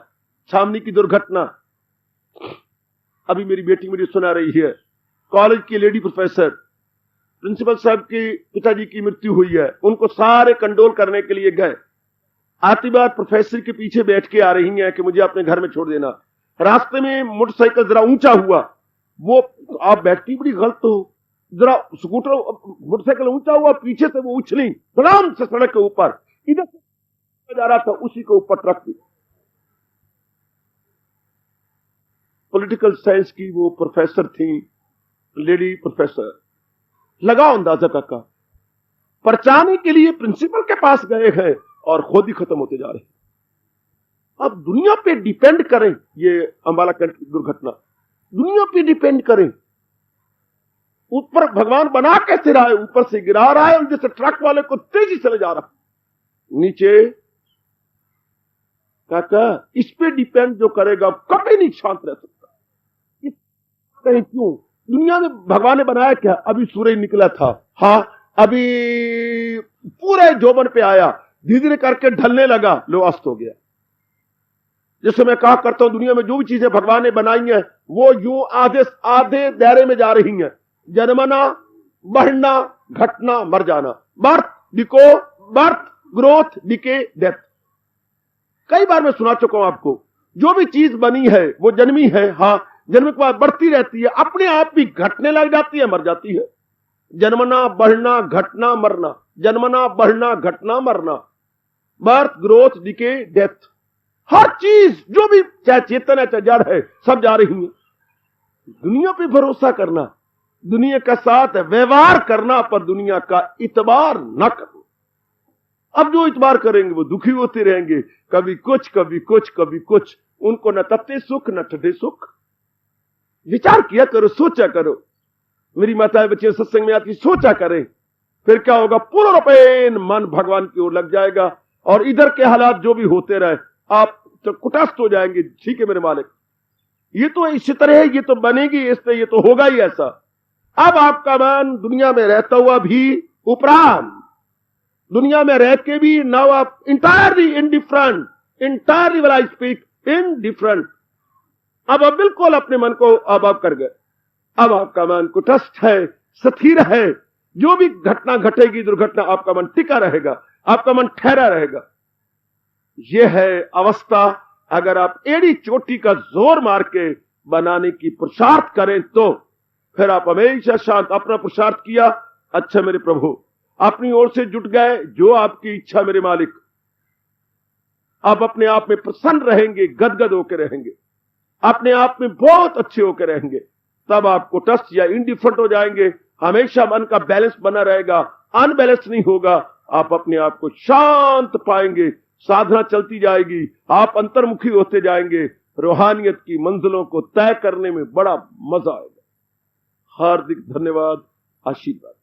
[SPEAKER 3] सामने की दुर्घटना अभी मेरी बेटी मुझे सुना रही है। कॉलेज की लेडी प्रोफेसर, प्रिंसिपल साहब के पिताजी की मृत्यु हुई है, उनको सारे कंडोल करने के लिए गए। आती बार प्रोफेसर के पीछे बैठ के आ रही हैं कि मुझे अपने घर में छोड़ देना। रास्ते में मोटरसाइकिल जरा ऊंचा हुआ, वो आप बैठती बड़ी गलत हो, जरा स्कूटर मोटरसाइकिल ऊंचा हुआ, पीछे से वो उछली आराम से सड़क के ऊपर, इधर से जा रहा था उसी के ऊपर ट्रक थी। पॉलिटिकल साइंस की वो प्रोफेसर थी, लेडी प्रोफेसर। लगाओ अंदाजा काका, परचाने के लिए प्रिंसिपल के पास गए हैं और खुद ही खत्म होते जा रहे हैं। अब दुनिया पे डिपेंड करें, ये अंबाला कैंट की दुर्घटना, दुनिया पे डिपेंड करें। ऊपर भगवान बना कैसे रहा है? ऊपर से गिरा रहा है, जैसे ट्रक वाले को तेजी से ले जा रहा है। नीचे काका, इस पे डिपेंड जो करेगा कभी नहीं शांत रह सकता। कहीं क्यों? दुनिया में भगवान ने बनाया क्या? अभी सूरज निकला था, हाँ, अभी पूरे जोबन पे आया, धीरे धीरे करके ढलने लगा, लो अस्त हो गया। जैसे मैं कहा करता हूं, दुनिया में जो भी चीजें भगवान ने बनाई हैं वो यूं आधे आधे दायरे में जा रही हैं। जन्मना, बढ़ना, घटना, मर जाना, birth, decay, birth, growth, decay, death. कई बार मैं सुना चुका हूं आपको, जो भी चीज बनी है वो जन्मी है, हाँ, जन्म के बाद बढ़ती रहती है, अपने आप भी घटने लग जाती है, मर जाती है। जन्मना, बढ़ना, घटना, मरना, जन्मना, बढ़ना, घटना, मरना, बर्थ, ग्रोथ, डिके, डेथ। हर चीज जो भी, चाहे चेतन है चाहे जड़ है, सब जा रही है। दुनिया पे भरोसा करना, दुनिया का साथ व्यवहार करना, पर दुनिया का इतबार न करना। अब जो इतबार करेंगे वो दुखी होते रहेंगे, कभी कुछ, कभी कुछ, कभी कुछ। उनको न तत्ते सुख न ठठे सुख। विचार किया करो, सोचा करो। मेरी माताएं बच्चे सत्संग में आती सोचा करें, फिर क्या होगा, पूर्णपेन मन भगवान की ओर लग जाएगा और इधर के हालात जो भी होते रहे आप तो कुटस्थ हो जाएंगे। ठीक है मेरे मालिक, ये तो इसी तरह है, ये तो बनेगी, इससे ये तो होगा ही ऐसा। अब आपका मन दुनिया में रहता हुआ भी उपरांत दुनिया में रह के भी नाउ आप entirely indifferent, entirely when I speak indifferent, अब आप बिल्कुल अपने मन को अब आप कर गए। अब आपका मन कुटस्थ है, स्थिर है, जो भी घटना घटेगी दुर्घटना आपका मन टिका रहेगा, आपका मन ठहरा रहेगा। यह है अवस्था। अगर आप एड़ी चोटी का जोर मार के बनाने की पुरुषार्थ करें तो फिर आप हमेशा शांत। अपना पुरुषार्थ किया, अच्छा मेरे प्रभु, अपनी ओर से जुट गए, जो आपकी इच्छा मेरे मालिक। आप अपने आप में प्रसन्न रहेंगे, गदगद होकर रहेंगे, अपने आप में बहुत अच्छे होकर रहेंगे, तब आप कुटस्थ या इंडिफरेंट हो जाएंगे। हमेशा मन का बैलेंस बना रहेगा, अनबैलेंस नहीं होगा। आप अपने आप को शांत पाएंगे, साधना चलती जाएगी, आप अंतर्मुखी होते जाएंगे, रूहानियत की मंजिलों को तय करने में बड़ा मजा आएगा। हार्दिक धन्यवाद, आशीर्वाद।